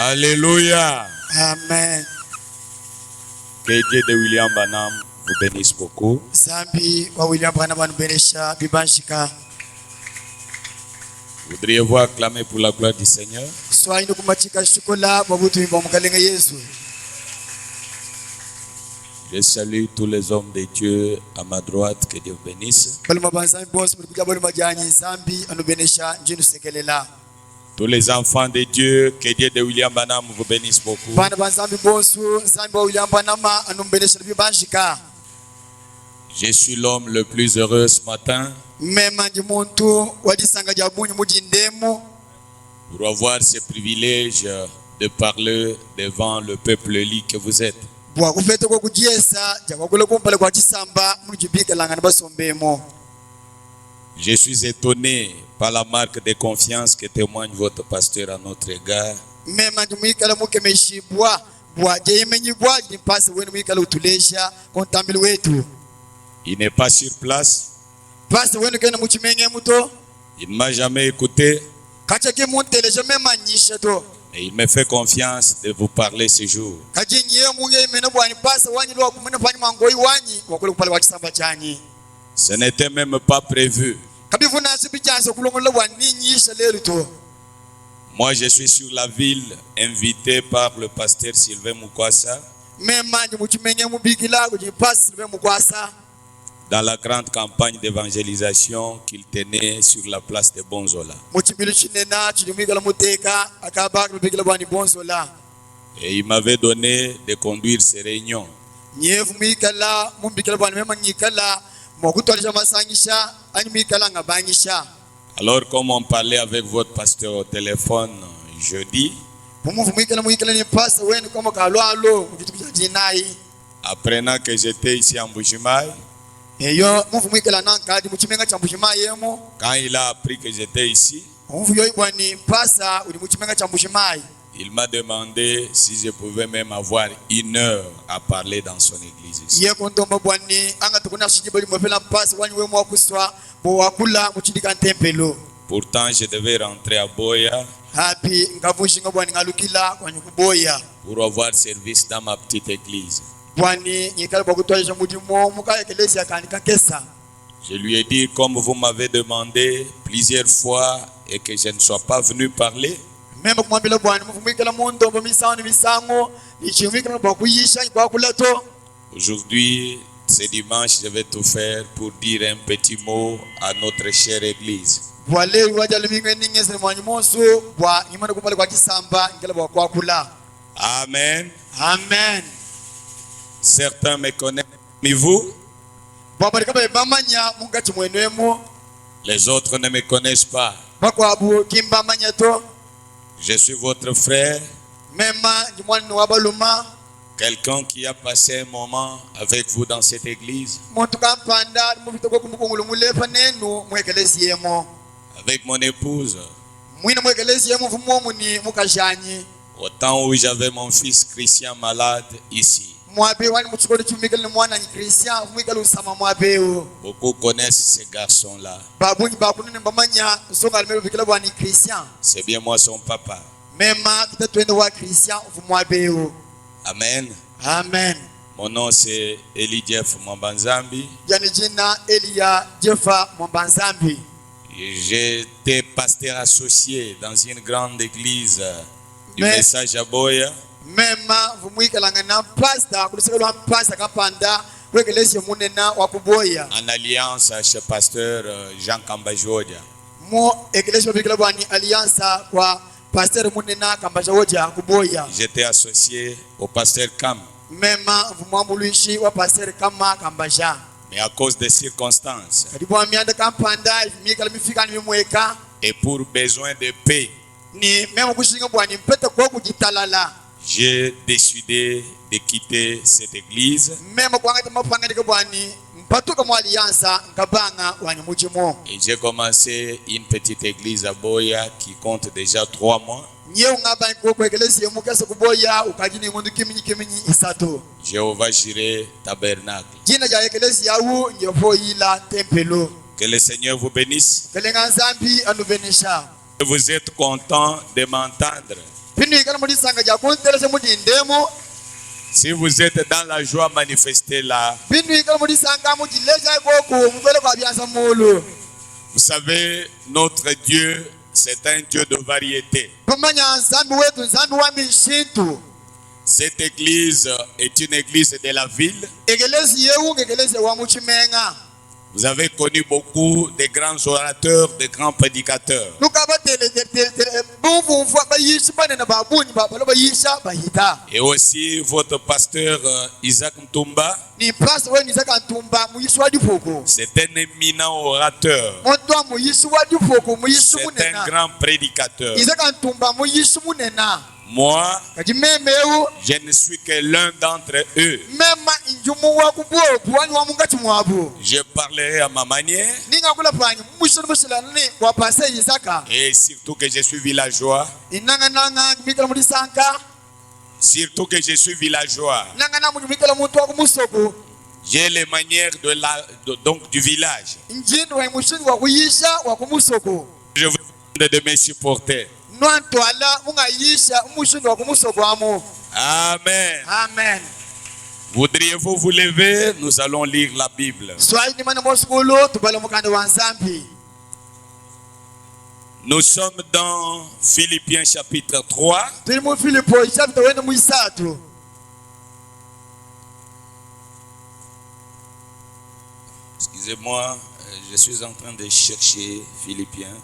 Alléluia. Amen. Que Dieu de William Branham vous bénisse beaucoup. Zambi wa William Branham anuberesha bibanshika. Voudriez-vous acclamer pour la gloire du Seigneur? Swai no kumachika shukola mabutu imba mukalenga Yesu. Je salue tous les hommes de Dieu à ma droite, que Dieu vous bénisse. Baluma banzambi boss mulikuja baluma janyi Zambi anubenesha njinu sekelela. Tous les enfants de Dieu, que Dieu de William Branham vous bénisse beaucoup. Bana banzambi bosu Zambi wa William Branham anubenesha bibanshika. Je suis l'homme le plus heureux ce matin Mema ndi muntu wadisanga jabunyi mujindemu pour avoir ce privilège de parler devant le peuple élu que vous êtes. bwa kufete ko kujiesa jakwakulo kumpale kwa chisamba mujibika langana basombemo. Je suis étonné par la marque de confiance que témoigne votre pasteur à notre égard. Mema ndi mwikala mukemeshibwa bwa jeyemenyibwa ndi pasi wenu mwikala utulesha kontambili wetu. Il n'est pas sur place. Pasi wenu kena muchimenye muto Il ne m'a jamais écouté. kachake munteleje mema nyisha to Et il me fait confiance de vous parler ce jour. kajinye munye imene bwani pasi wanyi lo kumene pani mangoi wanyi wakule kupale kwa chisamba chanyi. Ce n'était même pas prévu. Kabivuna sibichanso kulongola bwani nyisha lelo to. Moi, je suis sur la ville, invité par le pasteur Sylvain Mukwasa Mema ndi muchimenye mubikila kuji pasi lwe mukwasa. dans la grande campagne d'évangélisation qu'il tenait sur la place de Bonzola. Muchimilo chinena chilimikala muteka akaba kubikila bwani bonzola. Et il m'avait donné de conduire ces réunions. Nyevu mikala mumbikila bwani mema nyikala mokutwalisha masangisha ani mikala ngabanyisha. Alors, comme on parlait avec votre pasteur au téléphone jeudi, Pumuvu mwikala mwikala ni pasa wenu kama kalwalo mujitukuja jinai. apprenant que j'étais ici en Bujimaï, Eyo muvu mwikala nankadi muchimenga cha mbushima yemo. quand il a appris que j'étais ici, Muvu yoyi bwani pasa uli muchimenga cha mbushimai. il m'a demandé si je pouvais même avoir 1 heure à parler dans son église ici. Ye kontomba bwani anga tukuna shijibali mwefela pasa wani wemu wakuswa bo wakula muchindika ntempelo. Pourtant, je devais rentrer à Boya Happy ngavushinga bwani ngalukila kwani kuboya. pour avoir service dans ma petite église. Bwani nyikala bwa kutwalisha mujimo mukaya kelesi akanika kesa. Je lui ai dit, comme vous m'avez demandé plusieurs fois et que je ne sois pas venu parler, Mema kumwambila bwani muvu mwikala mundo mbo misano misango nichimwikala bwa kuyisha kwa kulato. aujourd'hui, ce dimanche, je vais tout faire pour dire un petit mot à notre chère église. Bwale wajali minge ningese mwanyi monso bwa nyimana kupale kwa chisamba ngela bwa kwa kula. Amen. Amen. Certains me connaissent, mais vous, Bwa bali kaba bamanya mungati mwenemo les autres ne me connaissent pas. bakwa abu kimba manya to. Je suis votre frère, Mema jimwani wabaluma quelqu'un qui a passé un moment avec vous dans cette église. muntu kampanda mubitoko kumukungulu mulepa nenu mwekelesi yemo. Avec mon épouse, Mwina mwekelesi yemo vumo muni mukashanyi. au temps où j'avais mon fils Christian malade ici. Mwabe wani muchikolo chumikele mwana ni Christian mwikale usama mwabeo. Beaucoup connaissent ces garçons-là. Babuni bakunene mbamanya songa alimelo bikela bwani Christian. C'est bien moi son papa. Mema kitatwende wa Christian vumwabeo. Amen. Amen. Mon nom c'est Eli Jeff Mwambanzambi. Jani jina Elia Jefa Mwambanzambi. J'étais pasteur associé dans une grande église du Mais- message à Boya. Mema vumwikalanga na pasta kulisekelwa pasta kapanda wekelesi munena wakuboya. En alliance à ce pasteur Jean Kambajodia. Mo ekelesi bikela bwani alliance kwa pasteur munena kambasha woja kuboya. J'étais associé au pasteur Kam. Mema vumwambuluishi wa pasteur kama kambasha. Mais à cause des circonstances Kadibu amianda kampanda mikala mifika ni mimweka et pour besoin de paix, ni mema kushinga bwani mpete kwa kujitalala. j'ai décidé de quitter cette église Mema kwanga tamapanga ndike bwani mpatuka mwa alliance ngabanga wani mujimo. et j'ai commencé une petite église à Boya qui compte déjà 3 mois. Nyeu ngaba ko kwekelesi yemukase kuboya ukajini ngundu kiminyi isato. Jéhovah Jireh Tabernacle. Jina ja ekelesi yawu nyepo ila tempelo. Que le Seigneur vous bénisse. Kelenga nzambi anuvenesha. Vous êtes content de m'entendre. Binu ikala mulisanga ja kuntelese mudindemo. Si vous êtes dans la joie, manifestez-la. Binu ikala mulisanga mujileja goku mubele kwa byansa mulu. Vous savez, notre Dieu, c'est un Dieu de variété. Kumanya nzambi wetu nzambi wa mishintu. Cette église est une église de la ville. Egelezi yewu ngegelezi wa muchimenga. Vous avez connu beaucoup de grands orateurs, de grands prédicateurs. Et aussi votre pasteur Isaac Ntumba. C'est un éminent orateur. C'est un grand prédicateur. Moi, je ne suis que l'un d'entre eux. Je parlerai à ma manière. Et surtout que je suis villageois. Surtout que je suis villageois. J'ai les manières donc du village. Je vous demande de me supporter. Amen. Amen. Voudriez-vous vous lever? Nous allons lire la Bible. Nous sommes dans Philippiens chapitre 3. Excusez-moi, je suis en train de chercher Philippiens.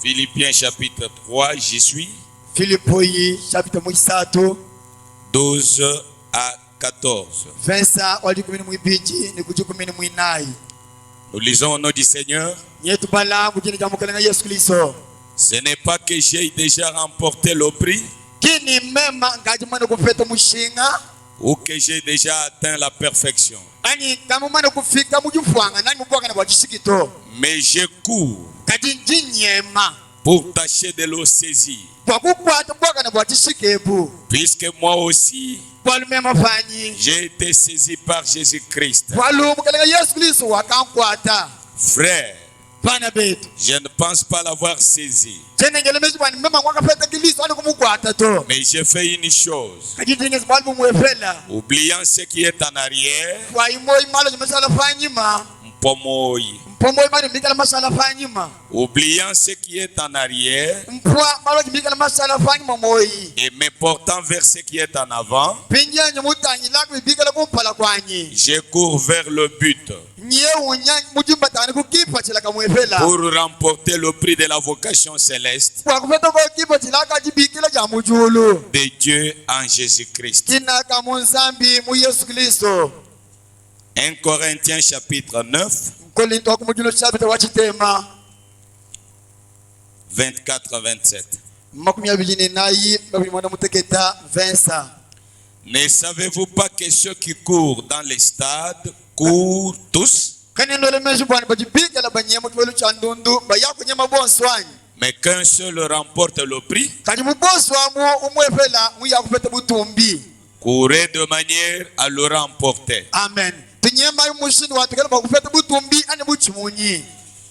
Philippiens chapitre 3, j'y suis. 12 à 14. Nous lisons au nom du Seigneur. Ce n'est pas que j'ai déjà remporté le prix ou que j'ai déjà atteint la perfection. Mais je cours pour tâcher de le saisir. Puisque moi aussi, j'ai été saisi par Jésus-Christ. Frère, je ne pense pas l'avoir saisi. Mais j'ai fait une chose. Oubliant ce qui est en arrière, oubliant ce qui est en arrière et me portant vers ce qui est en avant, je cours vers le but pour remporter le prix de la vocation céleste de Dieu en Jésus-Christ. 1 Corinthiens chapitre 9, 24-27. Ne savez-vous pas que ceux qui courent dans les stades courent tous, mais qu'un seul remporte le prix? Courez de manière à le remporter. Amen.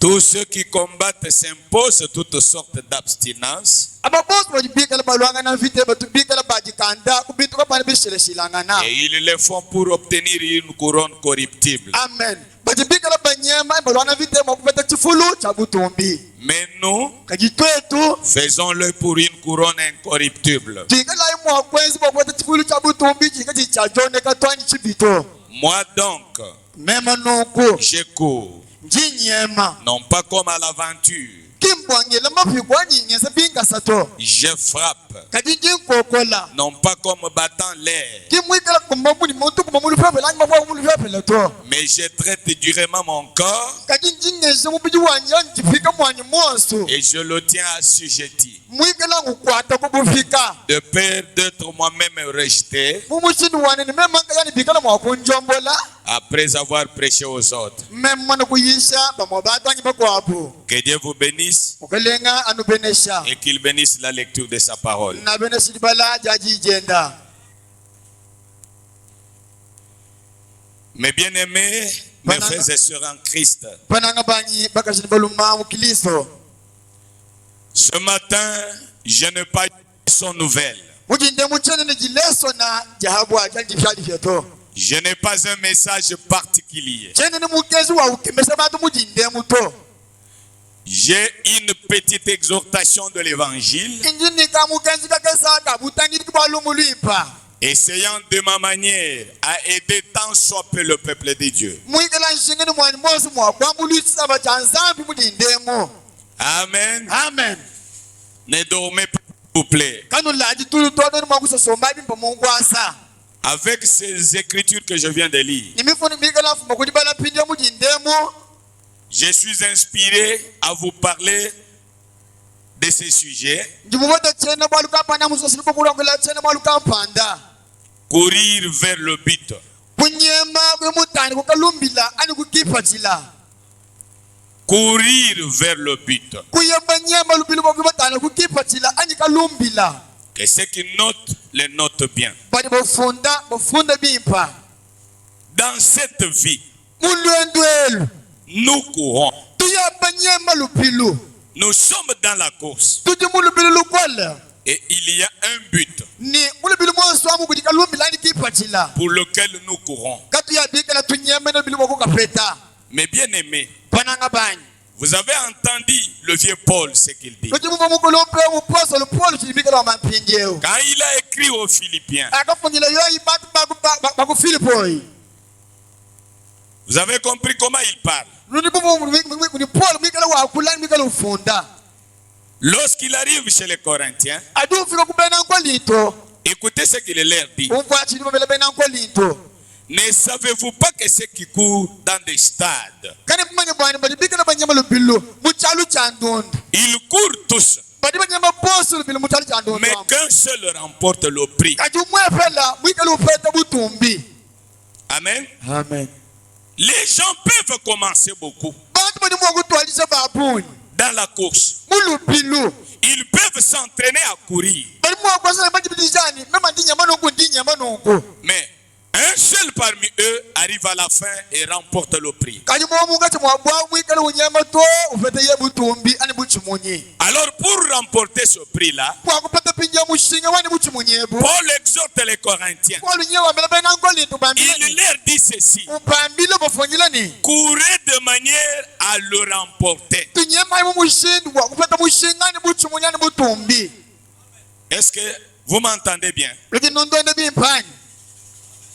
Tous ceux qui combattent s'imposent toutes sortes d'abstinence. Et ils le font pour obtenir une couronne corruptible. Amen. Mais nous, faisons-le pour une couronne incorruptible. Moi donc, je cours, non pas comme à l'aventure. Je frappe, non pas comme battant l'air, mais je traite durement mon corps et je le tiens assujetti, de peur d'être moi-même rejeté après avoir prêché aux autres. Que Dieu vous bénisse et qu'il bénisse la lecture de sa parole. Mes bien-aimés, mes frères et sœurs en Christ, Bananga banyi bakashini baluma mu Kristo. ce matin, je n'ai pas eu son nouvelle. Mujinde muchene ne jileso na jahabu ajanji fyali fyeto. Je n'ai pas un message particulier. Chene ne mugezi wa ukemesa batu mujinde muto. J'ai une petite exhortation de l'évangile, Injini ka mugezi kakesa ka butangiri kubalu mulimpa. essayant de ma manière à aider tant soit peu le peuple de Dieu. Muikala nshingeni mwani mosi mwa kwambulu saba chanzambi mujindemo. Amen. Amen. Ne dormez pas, s'il vous plaît. Kanula jitulu todo ni magusa somba bimpa mungwasa. Avec ces écritures que je viens de lire, Nimifuni mikala fuma kujibala pindi ya mujindemo. je suis inspiré à vous parler de ces sujets. Njumubote chene mwaluka panda musosili kukulongela chene mwaluka panda. Courir vers le but. Kunyema kwe mutani kukalumbila ani kukipatila. Courir vers le but. Kuyemba nyema lubilu kwe mutani kukipatila ani kalumbila. Que ceux qui notent, les notent bien. Badi bofunda bimpa. Dans cette vie, Muluendwelu. nous courons. Tuyemba nyema lubilu. Nous sommes dans la course. Tuji mulubilu lukwala. Et il y a un but Ni mulubilu mwansu wamu kudika lumbila ani kipatila. pour lequel nous courons. Katu ya bika la tunyema na bilu mwako kapeta. Mes bien-aimés, Pananga bani. vous avez entendu le vieux Paul ce qu'il dit. Tuji mwa mkulompe uposo lupolu chilibika la mampinjeo. Quand il a écrit aux Philippiens, Akafunjila yoi baku Filipoi. vous avez compris comment il parle. Lorsqu'il arrive chez les Corinthiens, écoutez ce qu'il leur dit. Ne savez-vous pas que ceux qui courent dans des stades, ils courent tous, mais qu'un seul remporte le prix. Amen. Amen. Les gens peuvent commencer beaucoup dans la course. Ils peuvent s'entraîner à courir. Mais un seul parmi eux arrive à la fin et remporte le prix. Alors pour remporter ce prix-là, Paul exhorte les Corinthiens. Il leur dit ceci: courez de manière à le remporter. Est-ce que vous m'entendez bien?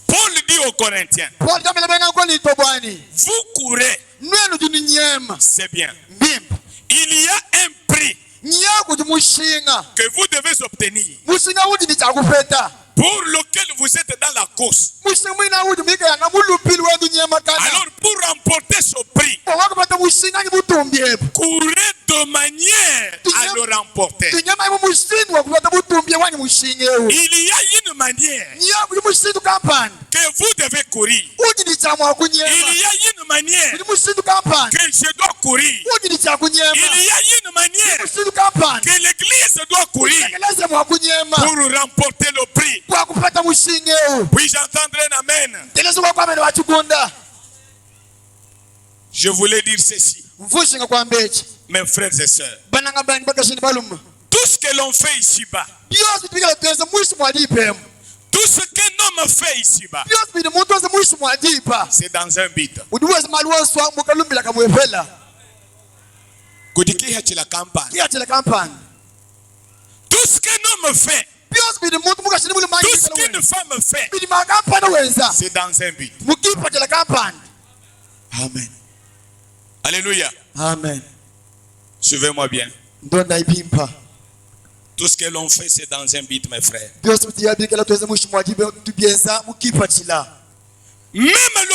Paul dit aux Corinthiens, vous courez, c'est bien. Il y a un prix que vous devez obtenir, pour lequel vous êtes dans la course. Alors pour remporter ce prix, courez de manière à le remporter. Il y a une manière que vous devez courir. Il y a une manière que je dois courir. Il y a une manière que l'église doit courir pour remporter le prix. Puis-je entendre un amen? Je voulais dire ceci, mes frères et sœurs. Tout ce que l'on fait ici-bas, tout ce qu'un homme fait ici-bas, c'est dans un but. Tout ce qu'un homme fait, tout ce qu'une femme fait, c'est dans un but. Amen. Alléluia. Amen. Suivez-moi bien. Tout ce que l'on fait, c'est dans un but, mes frères. Même le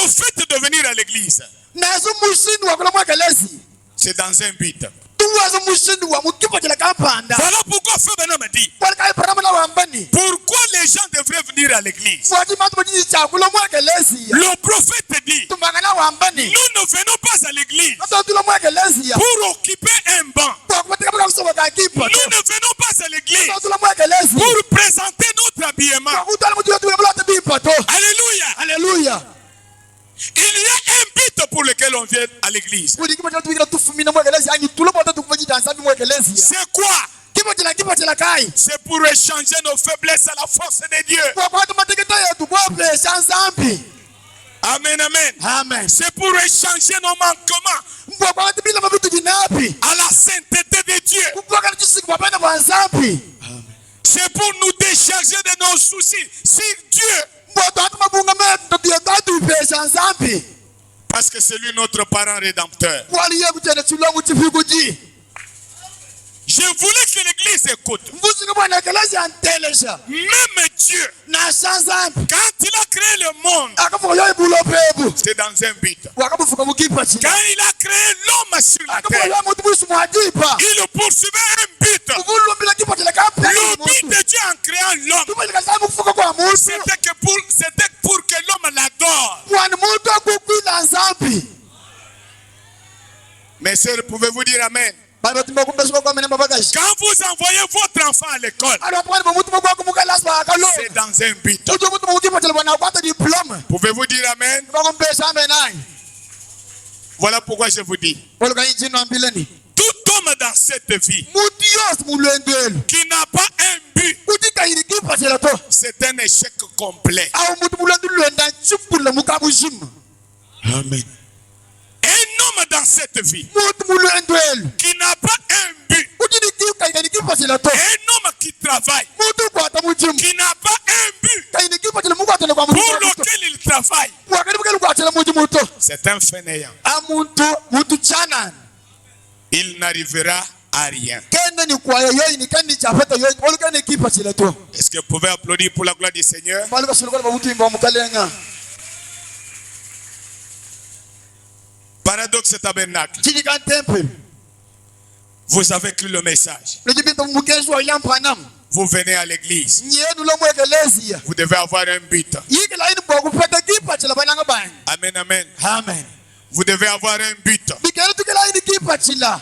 fait de venir à l'église, c'est dans un but. Voilà pourquoi Frère Branham m'a dit, pourquoi les gens devraient venir à l'église? Le prophète dit, nous ne venons pas à l'église pour occuper un banc. Nous ne venons pas à l'église pour présenter notre habillement. Alléluia. Alléluia. Il y a un but but pour lequel on vient à l'église. C'est quoi? C'est pour échanger nos faiblesses à la force de Dieu. Amen, amen. Amen. C'est pour échanger nos manquements à la sainteté de Dieu. C'est pour nous décharger de nos soucis sur Dieu. Parce que c'est lui notre parent rédempteur. Je voulais que l'église écoute. Même Dieu, quand il a créé le monde, c'était dans un but. Quand il a créé l'homme sur la terre, il poursuivait un but. Le but de Dieu en créant l'homme, c'était pour que l'homme l'adore. Mes sœurs, pouvez-vous dire Amen? Quand vous envoyez votre enfant à l'école, c'est dans un but. Pouvez-vous dire Amen? Voilà pourquoi je vous dis. Tout homme dans cette vie qui n'a pas un but, c'est un échec complet. Amen. Un homme dans cette vie qui n'a pas un but, un homme qui travaille, qui n'a pas un but pour lequel il travaille, c'est un fainéant. Il n'arrivera à rien. Est-ce que vous pouvez applaudir pour la gloire du Seigneur? Paradoxe tabernacle. Vous avez cru le message. Vous venez à l'église. Vous devez avoir un but. Amen, amen. Amen. Vous devez avoir un but.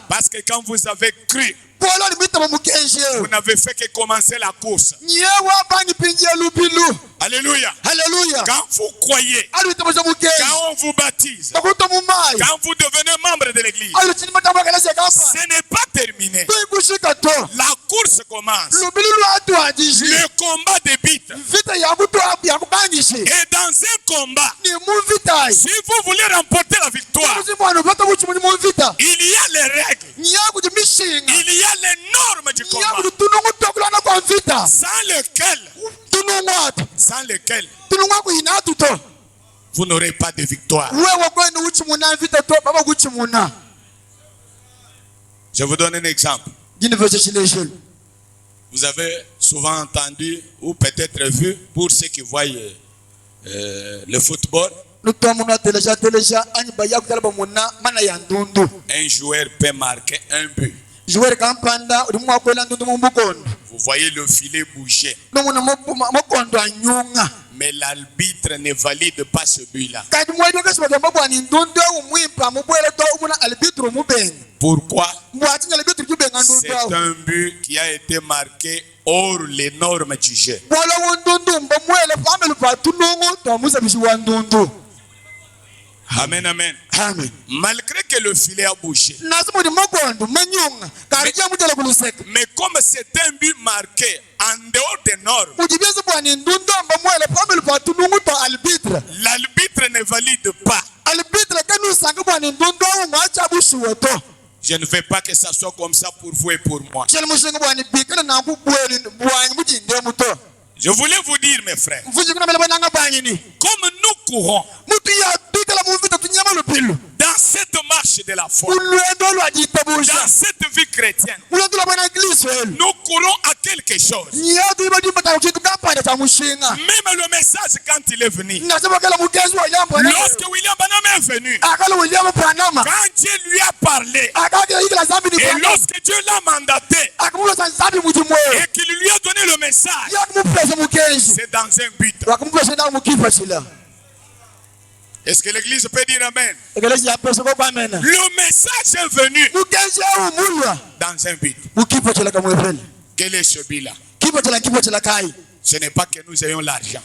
Parce que quand vous avez cru, vous n'avez fait que commencer la course. Alléluia. Alléluia. Quand vous croyez, quand on vous baptise, quand vous devenez membre de l'église, ce n'est pas terminé. La course commence. Le combat débute. Et dans un combat, si vous voulez remporter la victoire, il y a les règles. Il y a les normes du combat. Sans lesquelles vous n'aurez pas de victoire. Je vous donne un exemple. Vous avez souvent entendu ou peut-être vu, pour ceux qui voient le football, un joueur peut marquer un but. Vous voyez le filet bouger. Mais l'arbitre ne valide pas ce but-là. Pourquoi? C'est un but qui a été marqué hors les normes du jeu. Amen, amen. Amen. Malgré que le filet a bougé. Mais comme c'est un but marqué en dehors des normes, l'arbitre ne valide pas. Je ne veux pas que ça soit comme ça pour vous et pour moi. Je voulais vous dire, mes frères, comme nous courons dans cette marche de la foi, dans cette vie chrétienne, nous courons à quelque chose. Même le message, quand il est venu, lorsque William Branham est venu, quand Dieu lui a parlé, et lorsque Dieu l'a mandaté, et qu'il lui a donné le message, c'est dans un but. Est-ce que l'église peut dire Amen? Le message est venu dans un but. Quel est ce but-là? Ce n'est pas que nous ayons l'argent.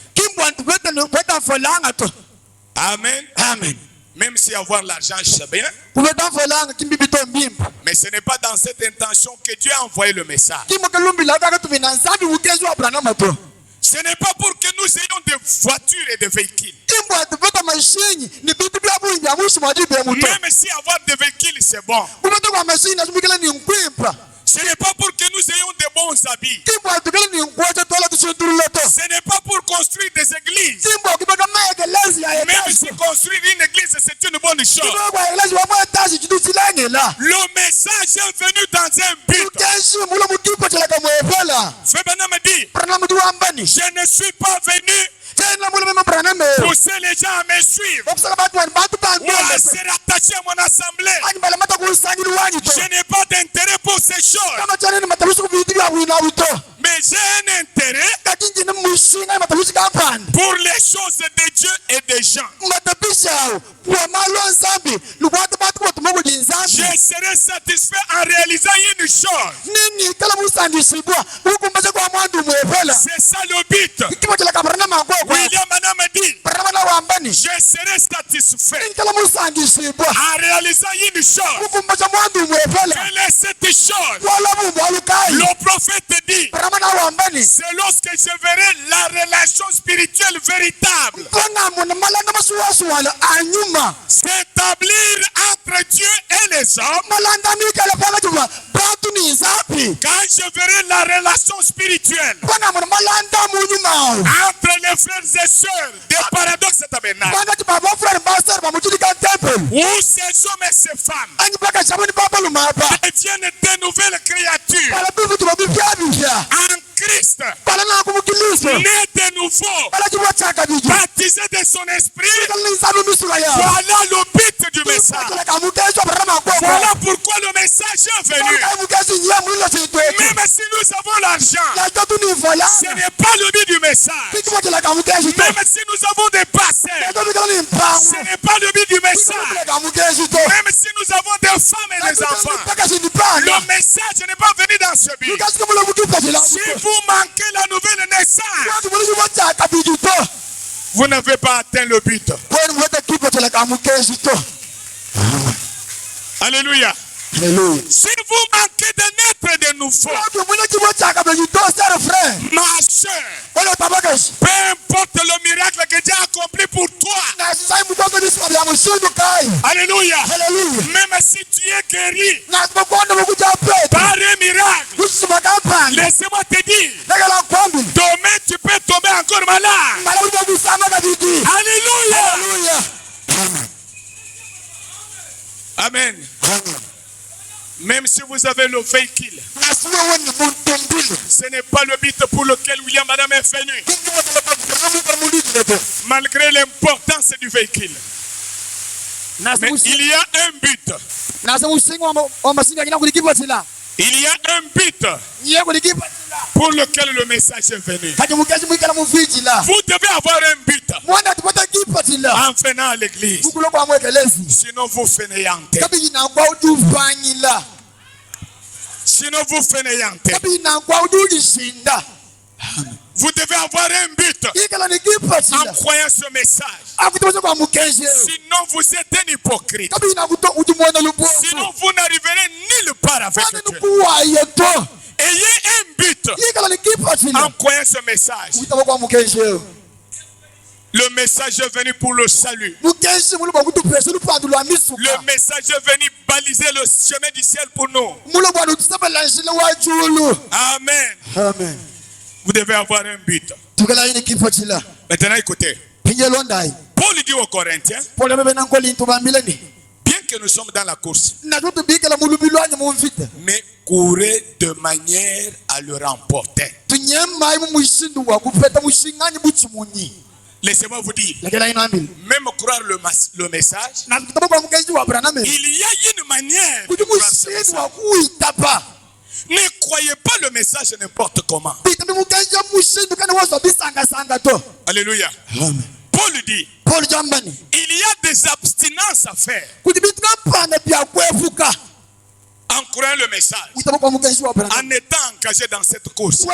Amen. Amen. Même si avoir l'argent, c'est bien. Mais ce n'est pas dans cette intention que Dieu a envoyé le message. Ce n'est pas pour que nous ayons des voitures et des véhicules. Même si avoir des véhicules, c'est bon. Ce n'est pas pour que nous ayons de bons habits. Ce n'est pas pour construire des églises. Même si construire une église, c'est une bonne chose. Le message est venu dans un but. Fébana me dit, je ne suis pas venu pousser les gens à me suivre ou à se rattacher à mon assemblée. Je n'ai pas d'intérêt pour ces choses. Mais j'ai un intérêt pour les choses de Dieu et des gens. Je serai satisfait en réalisant une chose. C'est ça le but. William Anam dit, je serai satisfait en réalisant une chose. Quelle est cette chose? Le prophète dit, c'est lorsque je verrai la relation spirituelle véritable s'établir entre Dieu et les hommes. Quand je verrai la relation spirituelle entre les frères et sœurs des paradoxes tabernacles, où ces hommes et ces femmes deviennent de nouvelles créatures en Christ, nés de nouveau, baptisés de son esprit. Voilà le but du message. Voilà pourquoi le message est venu. Même si nous avons l'argent, ce n'est pas le but du message. Même si nous avons des passés, ce n'est pas le but du message. Même si nous avons des femmes et des enfants, le message n'est pas venu dans ce but. Si vous manquez la nouvelle naissance, vous n'avez pas atteint le but. Alléluia. Si vous manquez de naître de nouveau, ma soeur, peu importe le miracle que Dieu a accompli pour toi, alléluia, même si tu es guéri par un miracle, laissez-moi te dire, demain tu peux tomber encore malade. Alléluia. Amen. Même si vous avez le véhicule, ce n'est pas le but pour lequel William Madame est venu. Malgré l'importance du véhicule. Mais il y a un but. Il y a un but pour lequel le message est venu. Vous devez avoir un but en venant à l'église. Sinon vous fainéantez. Sinon vous fainéantez. Vous devez avoir un but en croyant ce message. Sinon vous êtes un hypocrite. Sinon vous n'arriverez nulle part avec Dieu. Ayez un but en croyant ce message. Le message est venu pour le salut. Le message est venu baliser le chemin du ciel pour nous. Amen. Amen. Vous devez avoir un but. Maintenant écoutez. Paul dit aux Corinthiens, bien que nous sommes dans la course, mais courez de manière à le remporter. Laissez-moi vous dire, même croire le message, il y a une manière de croire ce message. Ne croyez pas le message n'importe comment. Alléluia. Amen. Paul dit, il y a des abstinences à faire en croyant le message, en étant engagé dans cette course, il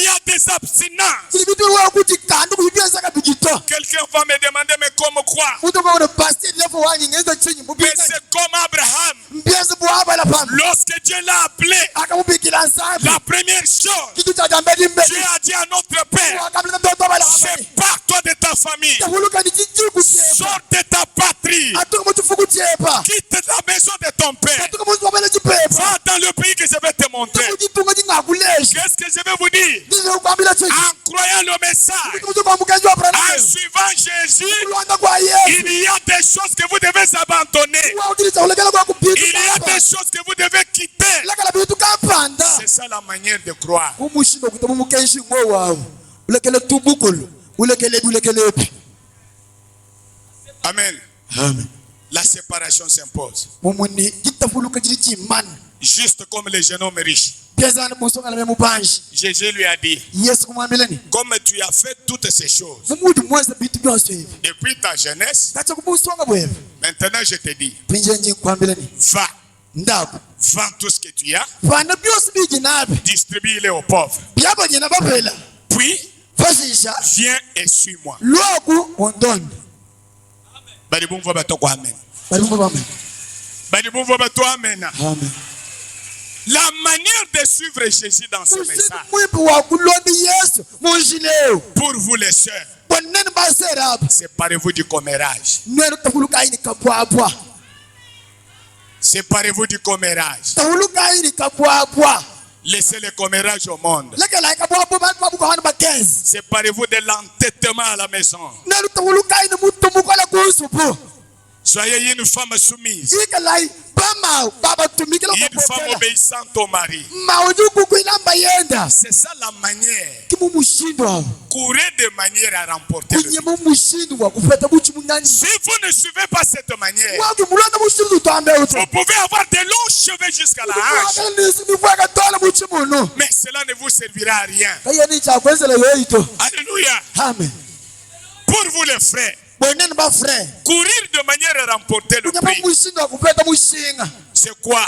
y a des abstinences. Quelqu'un va me demander, mais comment croire? Mais c'est comme Abraham. Lorsque Dieu l'a appelé, la première chose, Dieu a dit à notre Père, sépare-toi de ta famille, sors de ta patrie, quitte la maison de ton Père, va dans le pays que je vais te montrer. Qu'est-ce que je vais vous dire? En croyant le message, en suivant Jésus, il y a des choses que vous devez abandonner. Il y a des choses que vous devez quitter. C'est ça la manière de croire. Amen. La séparation s'impose. Juste comme les jeunes hommes riches. Jésus lui a dit, comme tu as fait toutes ces choses depuis ta jeunesse, maintenant je te dis, va, vends tout ce que tu as, distribue-les aux pauvres, puis viens et suis-moi. Amen. La manière de suivre Jésus dans ce message, pour vous les sœurs, séparez-vous du commérage. Séparez-vous du commérage. Laissez le commérage au monde. Séparez-vous de l'entêtement à la maison. Soyez une femme soumise. Une femme obéissante au mari. C'est ça la manière. Courez de manière à remporter le but. Si vous ne suivez pas cette manière, vous pouvez avoir de longs cheveux jusqu'à la hanche, mais cela ne vous servira à rien. Alléluia. Pour vous les frères, courir de manière à remporter le prix, c'est quoi?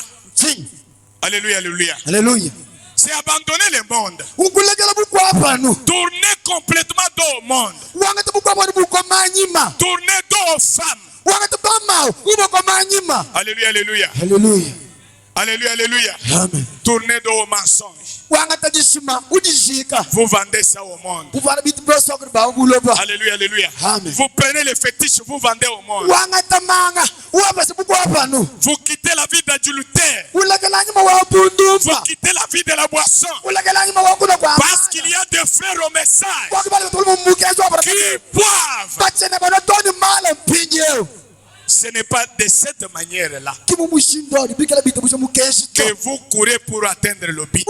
Alléluia, alléluia. C'est abandonner le monde. Tourner complètement dos au monde. Tourner dos aux femmes. Alléluia, alléluia. Alléluia, alléluia. Tournez dos aux mensonges. Vous vendez ça au monde. Alléluia, alléluia. Vous prenez les fétiches, vous vendez au monde. Vous quittez la vie d'adultère. Vous quittez la vie de la boisson. Parce qu'il y a des frères au message qui boivent. Ce n'est pas de cette manière-là que vous courez pour atteindre le but.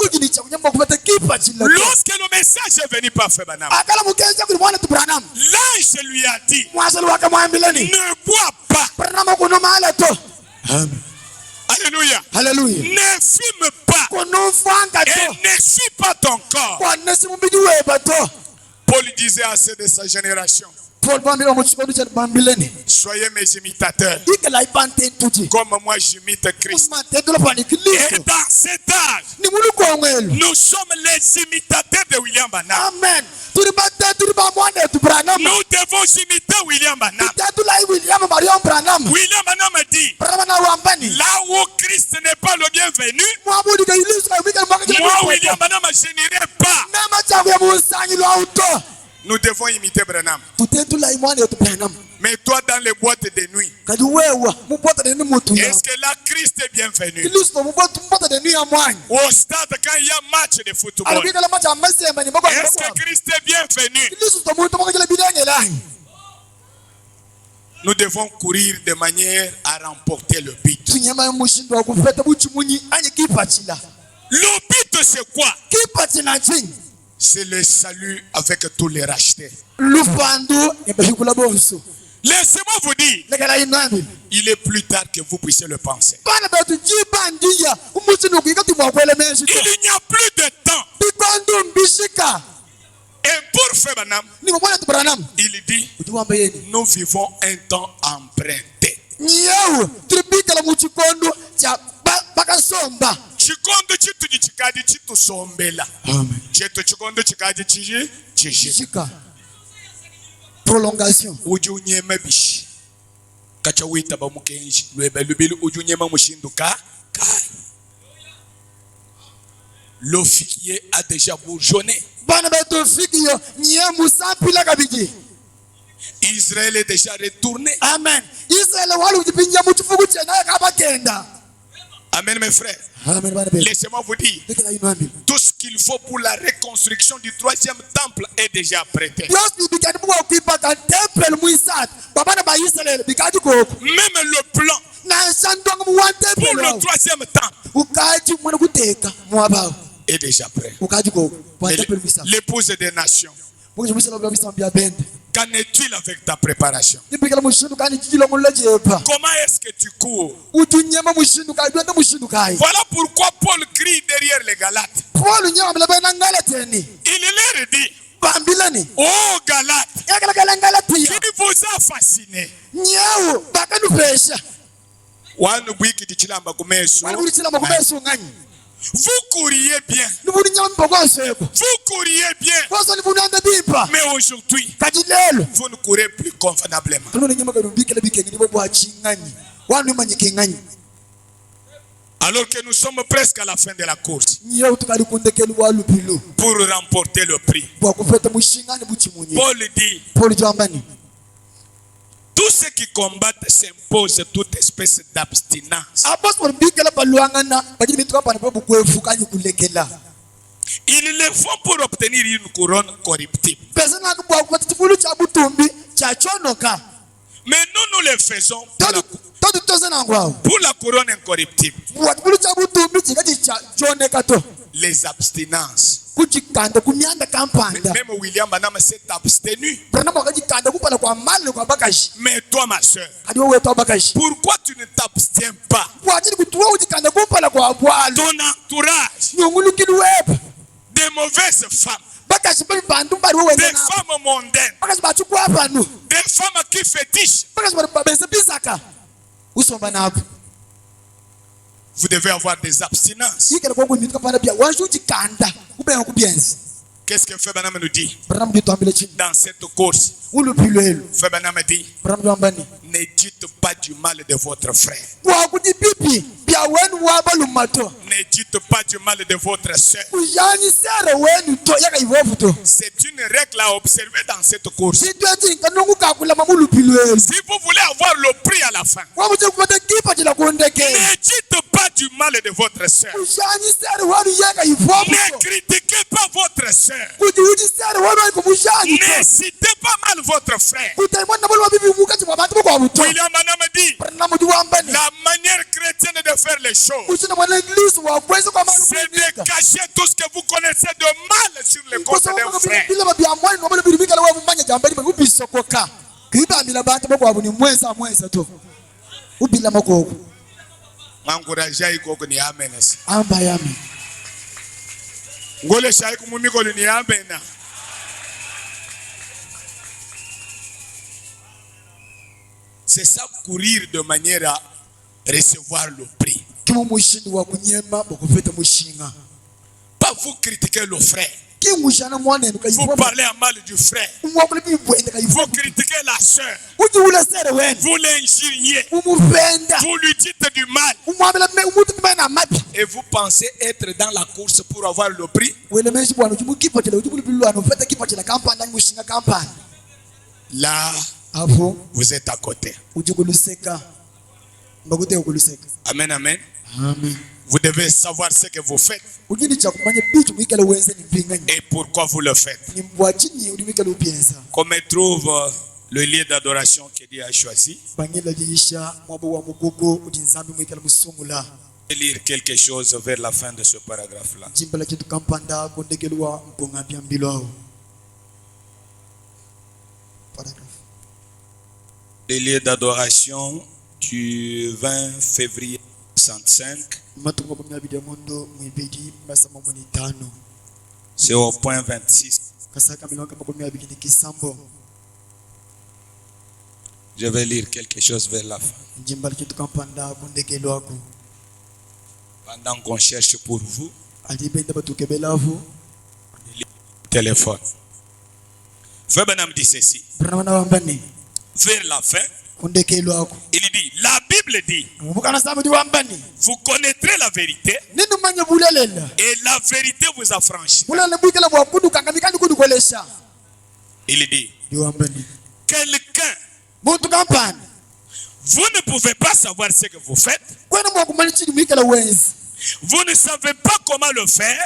Lorsque le message est venu par Frère Branham, l'ange lui a dit, ne bois pas. Alléluia. Ne fume pas. Et ne suis pas ton corps. Paul disait à ceux de sa génération, soyez mes imitateurs, comme moi j'imite Christ. Et dans cet âge, nous sommes les imitateurs de William Branham. Nous devons imiter William Branham. William Branham dit, là où Christ n'est pas le bienvenu, moi William Branham je n'irai pas. Nous devons imiter Branham. Mais toi dans les boîtes de nuit, est-ce que là Christ est bienvenu? Au stade quand il y a match de football, est-ce que Christ est bienvenu? Nous devons courir de manière à remporter le but. Le but c'est quoi? C'est le salut avec tous les rachetés. Laissez-moi vous dire, il est plus tard que vous puissiez le penser. Il n'y a plus de temps. Et pour Frère Branham, il dit, nous vivons un temps emprunté. Nyeu tribikala mu chikondo cha bakasomba. Chikondo chitu chikadi chitu sombela. Amen. Cheto chikondo chikadi chishika. Prolongation. Uju nyema bishi. Kacha wita ba mukenji. Lweba lubili uju nyema mushindu kai. L'officier a déjà bourgeonné. Israël est déjà retourné. Amen. Amen, mes frères. Laissez-moi vous dire, tout ce qu'il faut pour la reconstruction du 3e temple est déjà prêté. Même le plan pour le 3e temple est déjà prêt. L'épouse des nations. Qu'en est-il avec ta préparation? Comment est-ce que tu cours? Voilà pourquoi Paul crie derrière les Galates. Il leur dit, oh Galates, qui vous a fasciné? Vous couriez bien. Vous couriez bien. Mais aujourd'hui, vous ne courez plus convenablement. Alors que nous sommes presque à la fin de la course. Pour remporter le prix. Paul dit, tous ceux qui combattent s'imposent toute espèce d'abstinence. Ils le font pour obtenir une couronne corruptible. Mais nous le faisons pour la couronne incorruptible. Les abstinences. Même William Banam s'est abstenu. Mais toi, ma soeur, pourquoi tu ne t'abstiens pas? Ton entourage, des mauvaises femmes, des femmes mondaines, des femmes qui fétichent. Vous devez avoir des abstinences. Qu'est-ce que Febanam nous dit dans cette course? Febanam dit, ne dites pas du mal de votre frère. Ne dites pas du mal de votre soeur. C'est une règle à observer dans cette course. Si vous voulez avoir le prix à la fin, ne dites pas du mal de votre soeur. Ne critiquez pas votre soeur. Ne citez pas mal votre frère. William Branham dit, la manière chrétienne de faire les choses, c'est de cacher tout ce que vous connaissez de mal sur le compte d'un frère. Encouragez koko ni amen. Ngole shai kumumiko ni amen. C'est ça, courir de manière à recevoir le prix. Pas vous critiquer le frère. Vous parlez à mal du frère. Vous critiquez la soeur. Vous l'injuriez. Vous lui dites du mal. Et vous pensez être dans la course pour avoir le prix? Là, vous êtes à côté. Amen, amen. Vous devez savoir ce que vous faites et pourquoi vous le faites. Comme trouve le lieu d'adoration que Dieu a choisi. Je vais lire quelque chose vers la fin de ce paragraphe-là. Le lieu d'adoration du 20 février 65. C'est au point 26. Je vais lire quelque chose vers la fin. Pendant qu'on cherche pour vous, téléphone. Frère Branham dit ceci. Vers la fin, il dit, la Bible dit, vous connaîtrez la vérité et la vérité vous affranchira. Il dit, quelqu'un, vous ne pouvez pas savoir ce que vous faites. Vous ne savez pas comment le faire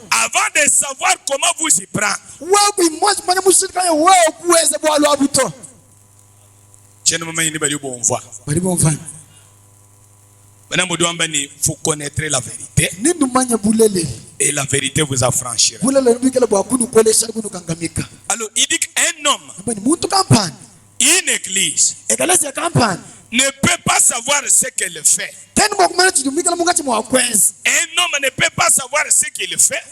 avant de savoir comment vous y prendre. Vous connaîtrez la vérité et la vérité vous affranchira. Alors il dit qu'un homme, une église, ne peut pas savoir ce qu'elle fait. Un homme ne peut pas savoir ce qu'il fait.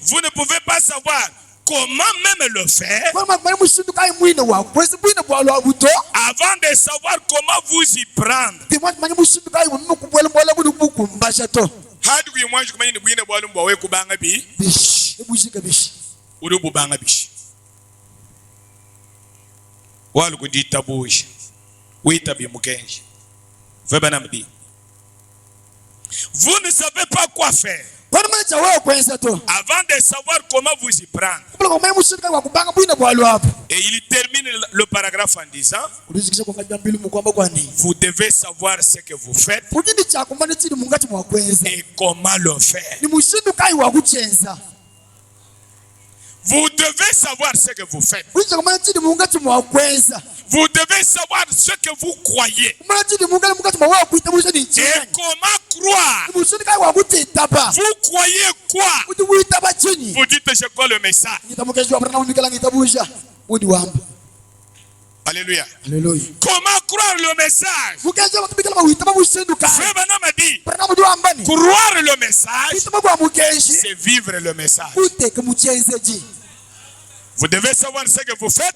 Vous ne pouvez pas savoir comment même le faire avant de savoir comment vous y prendre. Vous ne savez pas quoi faire avant de savoir comment vous y prendre. Et il termine le paragraphe en disant, vous devez savoir ce que vous faites et comment le faire. Vous devez savoir ce que vous faites. Vous devez savoir ce que vous croyez. Et comment croire. Vous croyez quoi? Vous dites, je crois le message. Alléluia. Comment croire le message? Frère Branham a dit, croire le message, c'est vivre le message. Vous devez savoir ce que vous faites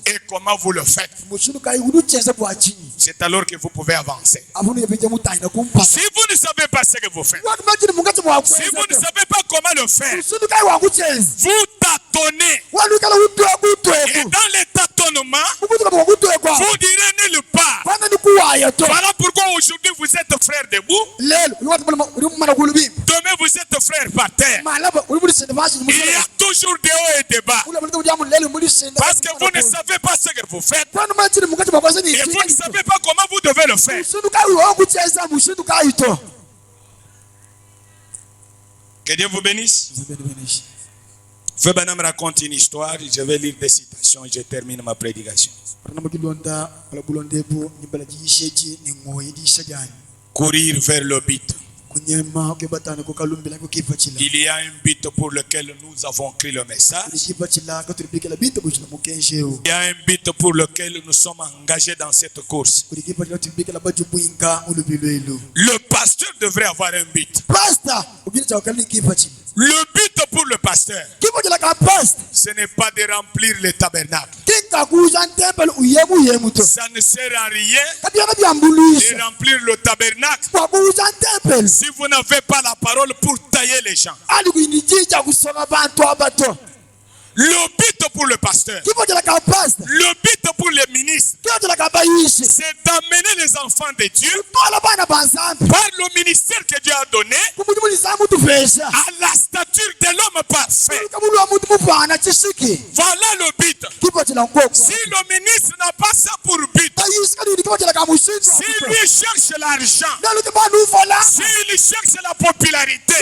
et comment vous le faites. C'est alors que vous pouvez avancer. Si vous ne savez pas ce que vous faites, si vous ne savez pas comment le faire, vous tâtonnez. Et dans les tâtonnements, vous direz nulle part. Voilà pourquoi aujourd'hui vous êtes frères debout. Demain vous êtes frères par terre. Il y a toujours des hauts et des bas. Parce que vous ne savez pas ce que vous faites. Et vous ne savez pas comment vous devez le faire. Que Dieu vous bénisse. Frère Branham raconte une histoire. Je vais lire des citations et je termine ma prédication. Courir vers le but. Il y a un but pour lequel nous avons écrit le message. Il y a un but pour lequel nous sommes engagés dans cette course. Le pasteur devrait avoir un but. Le but pour le pasteur, ce n'est pas de remplir le tabernacle. Ça ne sert à rien de remplir le tabernacle si vous n'avez pas la parole pour tailler les gens. Le but pour le pasteur, le but pour les ministres, c'est d'amener les enfants de Dieu par le ministère que Dieu a donné à la stature de l'homme parfait. Voilà le but. Si le ministre n'a pas ça pour but, s'il lui cherche l'argent, s'il cherche la popularité,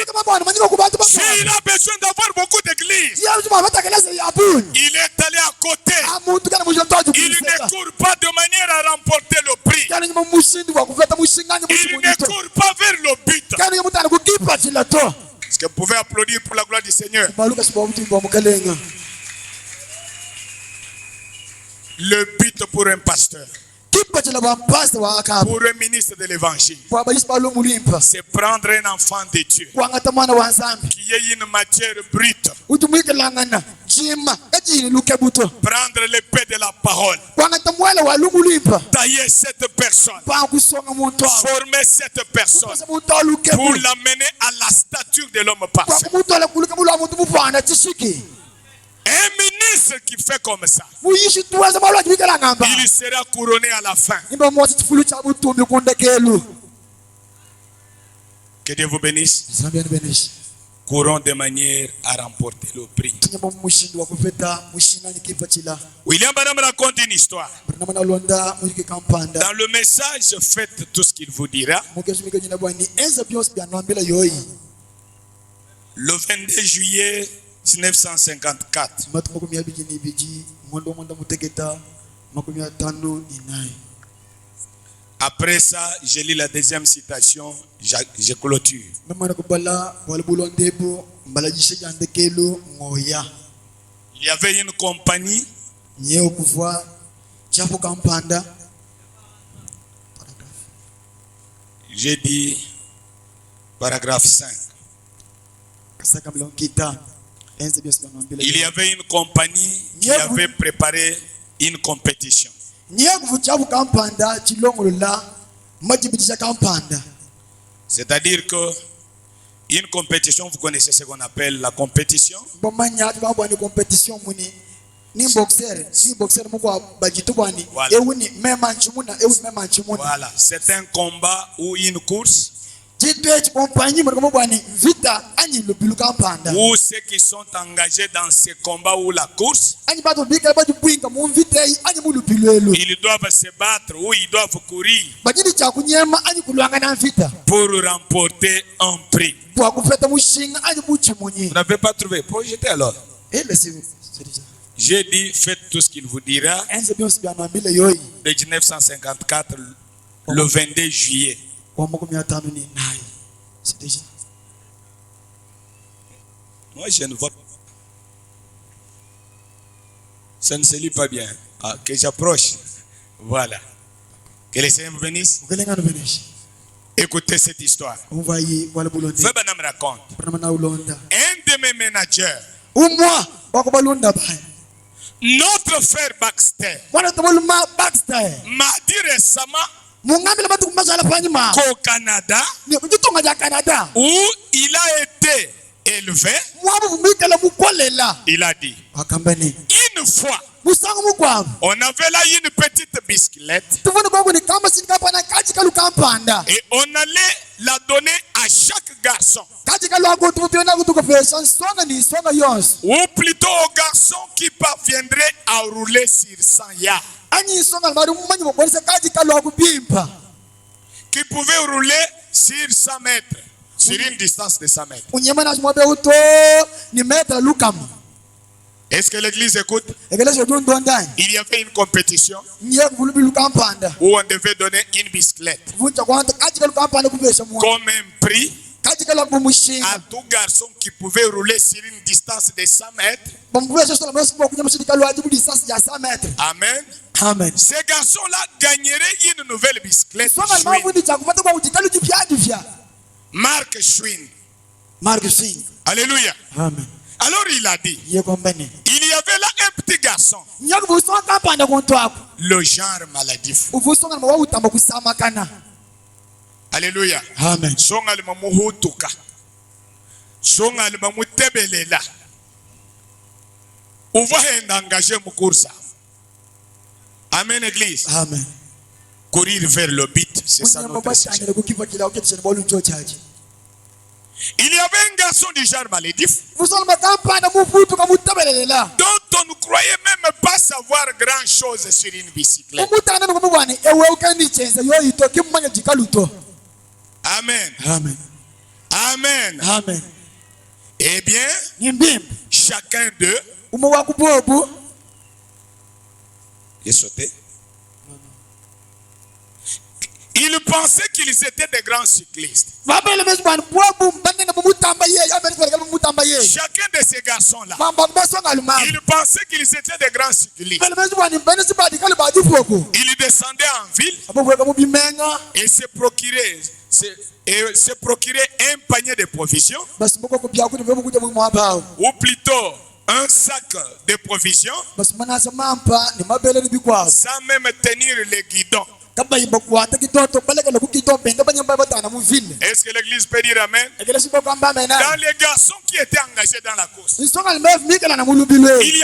s'il a besoin d'avoir beaucoup d'églises, il est allé à côté. Il ne court pas de manière à remporter le prix. Il ne court pas vers le but. Est-ce que vous pouvez applaudir pour la gloire du Seigneur? Le but pour un pasteur, pour un ministre de l'évangile, c'est prendre un enfant de Dieu qui est une matière brute, Prendre l'épée de la parole. Tailler cette personne. Former cette personne. Pour l'amener à la stature de l'homme parfait. Un ministre qui fait comme ça, il sera couronné à la fin. Que Dieu vous bénisse. Courant de manière à remporter le prix. William Branham raconte une histoire. Dans le message, faites tout ce qu'il vous dira. Le 22 juillet 1954. Après ça, je lis la deuxième citation, je clôture. Il y avait une compagnie. J'ai dit paragraphe 5. Il y avait une compagnie qui avait préparé une compétition. C'est-à-dire que une compétition, vous connaissez ce qu'on appelle la compétition. Voilà. Voilà. C'est un combat ou une course où ceux qui sont engagés dans ce combat ou la course, ils doivent se battre ou ils doivent courir pour remporter un prix. Vous n'avez pas trouvé? Projetez alors. J'ai dit, faites tout ce qu'il vous dira. De 1954, le 22 juillet. Moi, je ne vois pas. Ça ne se lit pas bien. Ah, que j'approche. Voilà. Que les Seigneur me bénisse. Écoutez cette histoire. Vebanam raconte. Un de mes managers, notre frère Baxter, m'a dit récemment qu'au Canada, où il a été élevé, il a dit, une fois, on avait là une petite bicyclette et on allait la donner à chaque garçon, ou plutôt aux garçons qui parviendraient à rouler sur 100 yards, qui pouvaient rouler sur 100 mètres, sur une distance de 100 mètres. Est-ce que l'église écoute? Il y avait une compétition où on devait donner une bicyclette comme un prix à tout garçon qui pouvait rouler sur une distance de 100 mètres. Amen. Amen. Ces garçons-là gagneraient une nouvelle bicyclette. Mark Schwinn. Alléluia. Amen. Alors il a dit, il y avait là un petit garçon, le genre maladif. Alléluia. Amen. Amen, église. Amen. Courir vers le but, c'est ça notre sujet. Il y avait un garçon du genre maladif dont on ne croyait même pas savoir grand chose sur une bicyclette. Amen. Amen. Amen. Amen. Eh bien, chacun d'eux est sauté. Ils pensaient qu'ils étaient des grands cyclistes. Chacun de ces garçons-là, ils pensaient qu'ils étaient des grands cyclistes. Ils descendaient en ville et se procuraient un panier de provisions, ou plutôt un sac de provisions, sans même tenir les guidons. Est-ce que l'église peut dire amen? Dans les garçons qui étaient engagés dans la course, il y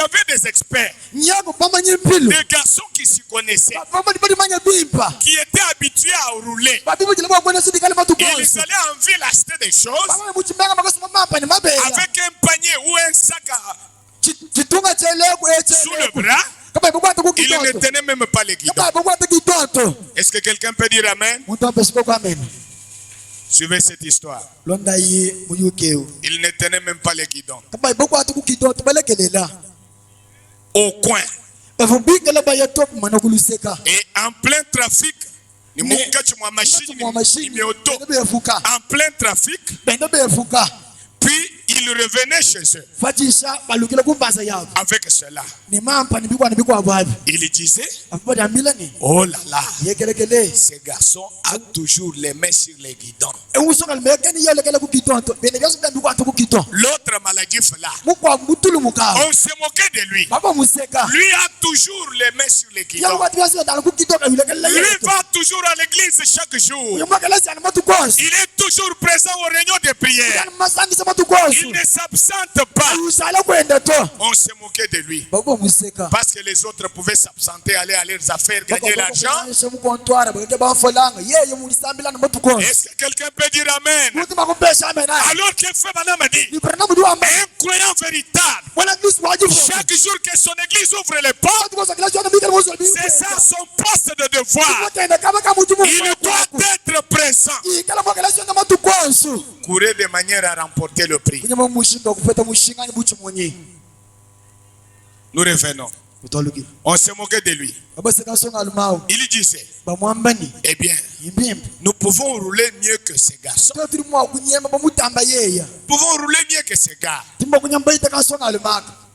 avait des experts, des garçons qui s'y connaissaient, qui étaient habitués à rouler. Ils allaient en ville acheter des choses avec un panier ou un sac sous le bras. Il ne tenait même pas les guidons. Est-ce que quelqu'un peut dire amen? Suivez cette histoire. Il ne tenait même pas les guidons. Au coin. Et en plein trafic. En plein trafic. Puis il revenait chez eux avec cela. Il disait, oh là là, ce garçon a toujours les mains sur les guidons. L'autre maladif là, on se moquait de lui. Lui a toujours les mains sur les guidons. Lui va toujours à l'église chaque jour. Il est toujours présent aux réunions de prière. Il ne s'absente pas. On se moquait de lui. Parce que les autres pouvaient s'absenter, aller à leurs affaires, gagner l'argent. Est-ce que quelqu'un peut dire amen? Alors que Frère Branham a dit, un croyant véritable, chaque jour que son église ouvre les portes, c'est ça son poste de devoir. Il doit être présent. Courir de manière à remporter le prix. Nous revenons. On se moquait de lui. Il disait, eh bien, nous pouvons rouler mieux que ces garçons. Nous pouvons rouler mieux que ces gars.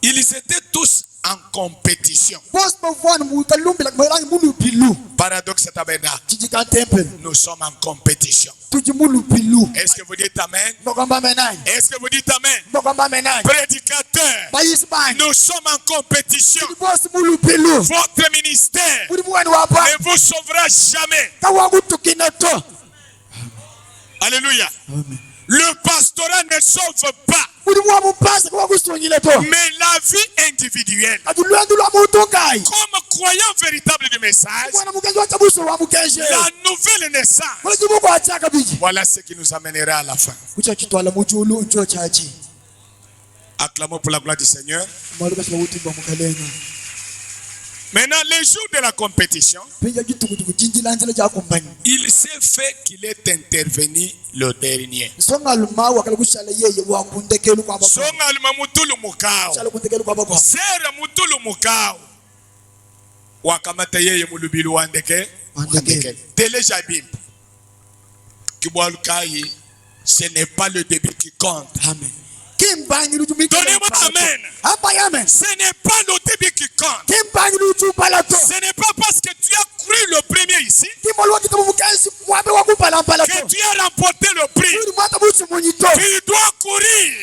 Ils étaient tous en compétition. Paradoxe tabernacle. Nous sommes en compétition. Est-ce que vous dites amen? Est-ce que vous dites amen? Prédicateur, nous sommes en compétition. Votre ministère ne vous sauvera jamais. Alléluia. Le pastorat ne sauve pas. Mais la vie individuelle, comme croyant véritable du message, la nouvelle naissance, voilà ce qui nous amènera à la fin. Acclamons pour la gloire du Seigneur. Maintenant, les jours de la compétition, il s'est fait qu'il est intervenu le dernier. Ce n'est pas le début qui compte. Amen. Donnez-moi amen. Ce n'est pas le début qui compte. Ce n'est pas parce que tu as cru le premier ici que tu as remporté le prix. Tu dois courir.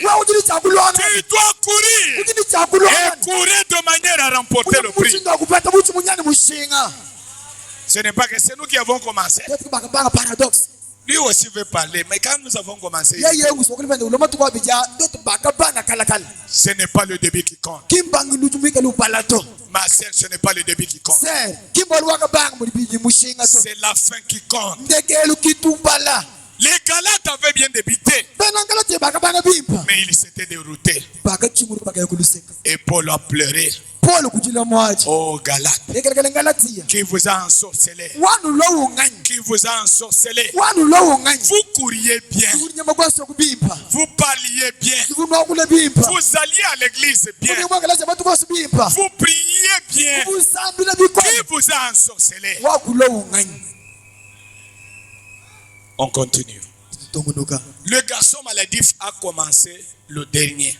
Tu dois courir. Et courir de manière à remporter le prix. Ce n'est pas que c'est nous qui avons commencé. Lui aussi veut parler, mais quand nous avons commencé, ce n'est pas le début qui compte. Ma sœur, ce n'est pas le début qui compte. C'est la fin qui compte. Les Galates avaient bien débuté, mais ils s'étaient déroutés. Et Paul a pleuré. Oh Galates, qui vous a ensorcelé, qui vous a ensorcelé. Vous couriez bien, vous parliez bien, vous alliez à l'église bien, vous priez bien. Qui vous a ensorcelé? On continue. Le garçon maladif a commencé le dernier.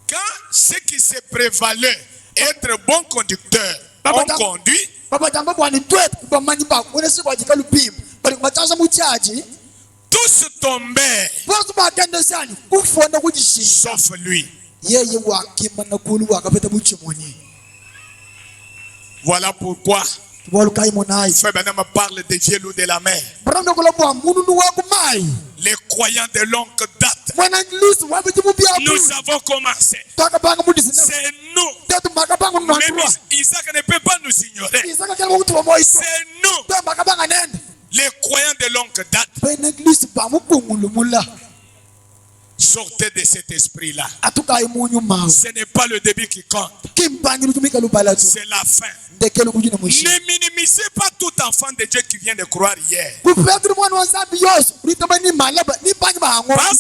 Quand ceux qui se prévalaient être bons conducteurs ont conduit, tous tous tombèrent, sauf lui. Voilà pourquoi Frère Branham parle des vieux loups de la mer. Les croyants de longue date. Nous avons commencé. C'est nous. Même Isaac ne peut pas nous ignorer. C'est nous. Les croyants de longue date. Sortez de cet esprit-là. Ce n'est pas le début qui compte. C'est la fin. Ne minimisez pas tout enfant de Dieu qui vient de croire hier. Parce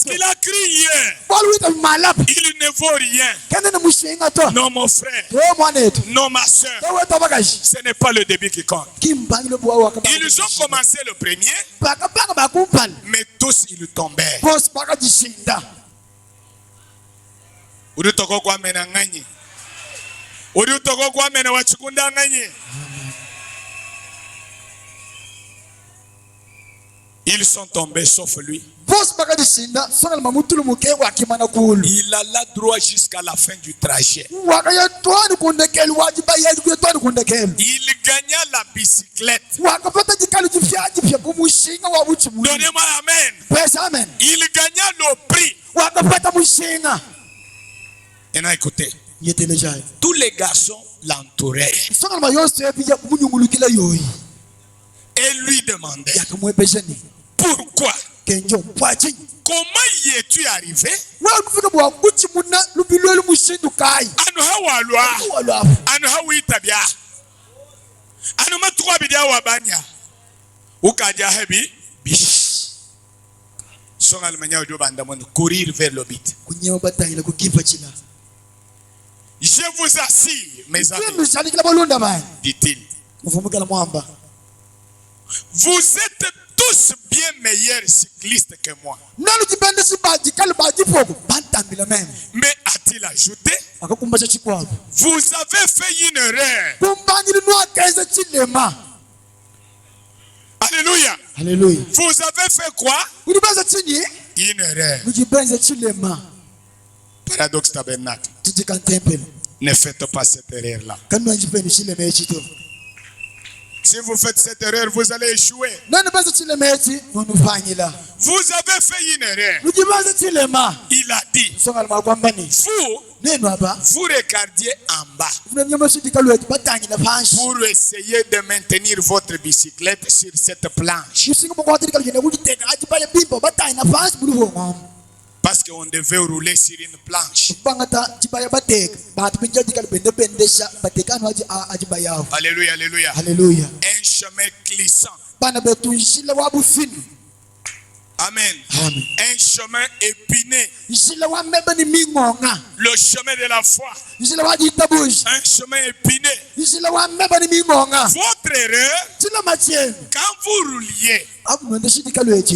qu'il a crié hier. Il ne vaut rien. Non, mon frère. Non, ma soeur. Ce n'est pas le début qui compte. Ils ont commencé le premier, mais tous ils tombèrent. Ils sont tombés sauf lui. Il alla droit jusqu'à la fin du trajet. Il gagna la bicyclette. Donnez-moi amen. Il gagna le prix. Et non, écoutez, tous les garçons l'entouraient et lui demandaient pourquoi, comment y es-tu arrivé? Courir vers le but. Je vous assure, mes amis, dit-il, vous êtes tous bien meilleurs cyclistes que moi. Mais a-t-il ajouté, vous avez fait une erreur. Alléluia. Alléluia. Vous avez fait quoi? Une erreur. Paradoxe tabernacle. Ne faites pas cette erreur-là. Si vous faites cette erreur, vous allez échouer. Vous avez fait une erreur. Il a dit, vous regardiez en bas pour essayer de maintenir votre bicyclette sur cette planche. Parce qu'on devait rouler sur une planche. Alléluia, alléluia. Alléluia. Un chemin glissant. Amen. Amen. Un chemin épiné. Le chemin de la foi. Un chemin épiné. Votre erreur, quand vous rouliez, vous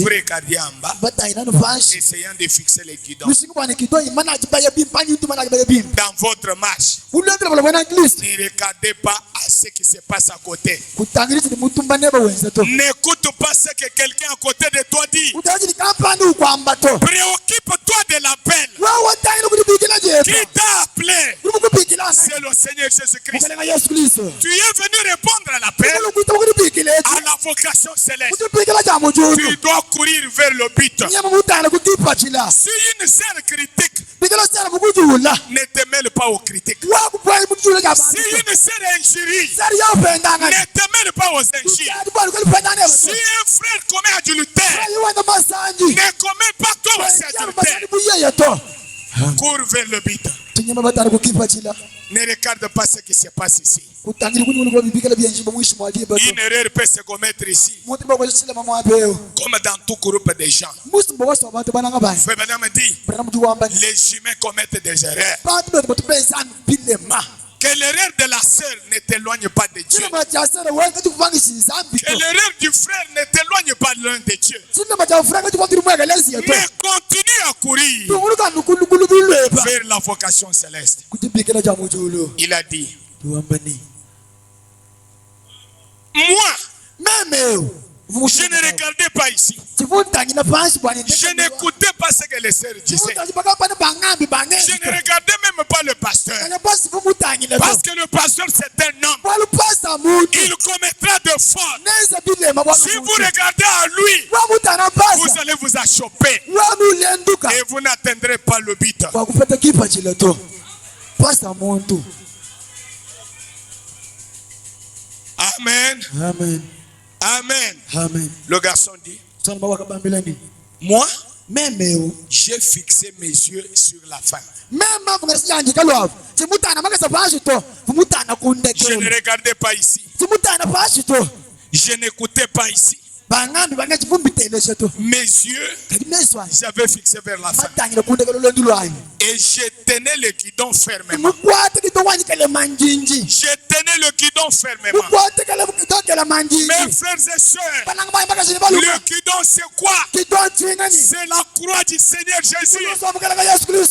regardiez en bas, essayant de fixer les guidons. Dans votre marche, ne regardez pas à ce qui se passe à côté. N'écoute pas ce que quelqu'un à côté de toi dit. Préoccupe-toi de l'appel. Qui t'a appelé? C'est le Seigneur Jésus-Christ. Tu es venu répondre à l'appel, à la vocation céleste. Tu dois courir vers le but. Si une sœur critique, ne te mêle pas aux critiques. Si une sœur injurie, ne te mêle pas aux injures. Si un frère commet adultère, ne commets pas toi aussi adultère. Cours vers le but. Ne regarde pas ce qui se passe ici. Une erreur peut se commettre ici, comme dans tout groupe de gens. Frère Branham dit, les humains commettent des erreurs. Que l'erreur de la sœur ne t'éloigne pas de Dieu. Que l'erreur du frère ne t'éloigne pas loin de Dieu. Mais continue à courir vers la vocation céleste. Il a dit, moi, Je ne regardais pas ici. Je n'écoutais pas ce que les sœurs disaient. Je ne regardais même pas le pasteur. Parce que le pasteur, c'est un homme. Il commettra de fautes. Si vous regardez à lui, vous allez vous achoper. Et vous n'atteindrez pas le but. Amen. Amen. Amen. Amen. Le garçon dit, moi, j'ai fixé mes yeux sur la fin. Je ne regardais pas ici. Je n'écoutais pas ici. Mes yeux, j'avais fixé vers la fin. Et je tenais le guidon fermement. Je tenais le guidon fermement. Mes frères et sœurs, le guidon c'est quoi? C'est la croix du Seigneur Jésus.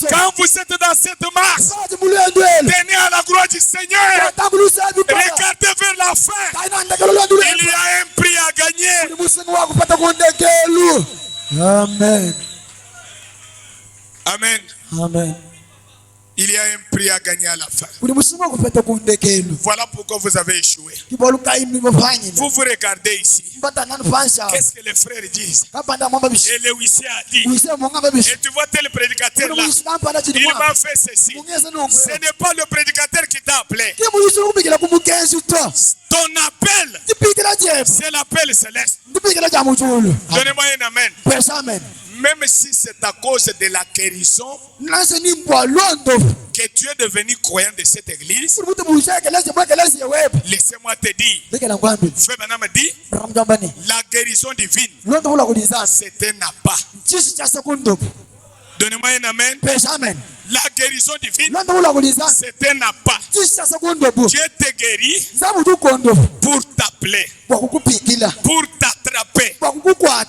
Quand vous êtes dans cette marche, tenez à la croix du Seigneur. Regardez vers la fin. Il y a un prix à gagner. Amen. Amen. Amen. Il y a un prix à gagner à la fin. Voilà pourquoi vous avez échoué. Vous vous regardez ici. Qu'est-ce que les frères disent? Et le huissier a dit. Et tu vois tel prédicateur là. Il m'a fait ceci. Ce n'est pas le prédicateur qui t'a appelé. Ton appel, c'est l'appel céleste. Donnez-moi un amen. Même si c'est à cause de la guérison que tu es devenu croyant de cette église, laissez-moi te dire, Frère Branham dit, la guérison divine, c'est un appât. Donnez-moi un amen. La guérison divine, c'est un appât. Dieu te guérit pour t'appeler, pour t'attraper,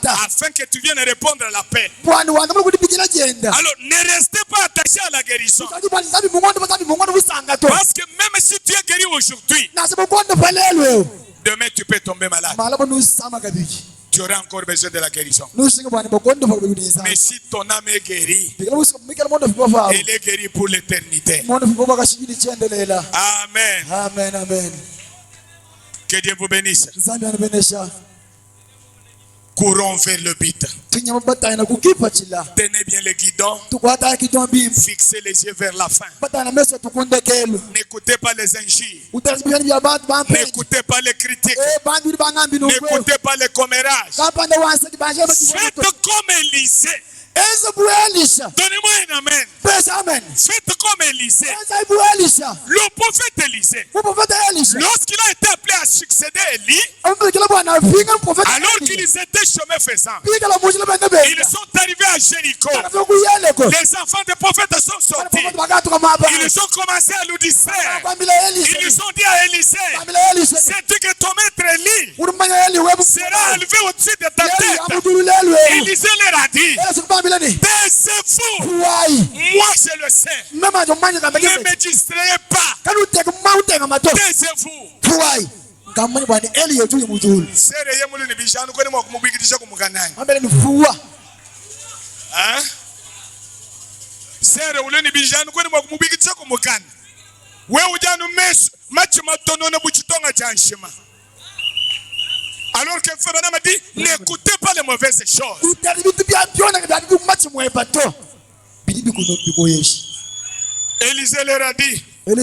afin que tu viennes répondre à l'appel. Alors ne restez pas attaché à la guérison. Parce que même si tu es guéri aujourd'hui, demain tu peux tomber malade. Tu auras encore besoin de la guérison. Mais si ton âme est guérie, elle est guérie pour l'éternité. Amen. Amen. Amen. Que Dieu vous bénisse. Courons vers le but. Tenez bien le guidon. Fixez les yeux vers la fin. N'écoutez pas les injures. N'écoutez pas les critiques. N'écoutez pas les commérages. Faites comme Élisée. Donnez-moi un amen. Faites comme Élisée. Le prophète Élisée, lorsqu'il a été appelé à succéder Élie, alors qu'ils étaient chemin faisant, ils sont arrivés à Jéricho. Les enfants des prophètes sont sortis. Ils ont commencé à l'Odyssée. Ils ont dit à Élisée, sais-tu que ton maître Élie sera élevé au-dessus de ta tête? Élisée leur a dit, taisez-vous. Moi je le sais. Ne me distrayez pas. Taisez-vous. Alors que Frère Branham a dit, n'écoutez pas les mauvaises choses. Élisée leur a dit, vous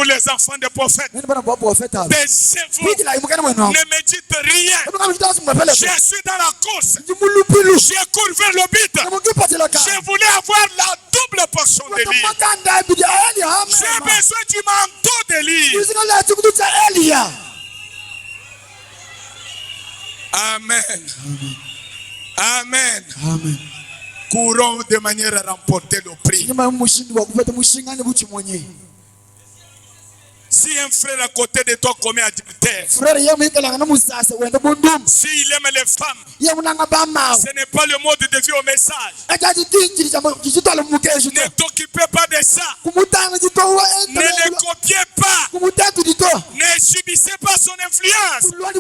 les enfants des prophètes, taisez-vous, ne me dites rien. Je suis dans la course, je cours vers le but. Je voulais avoir la double portion d'Élie. J'ai besoin du manteau d'Élie. Amen. Amen. Amen. Courons de manière à remporter le prix. Si un frère à côté de toi commet adultère, s'il aime les femmes, ce n'est pas le mode de vie au message. Ne t'occupez pas de ça. Ne les copiez pas. Ne subissez pas son influence. Courez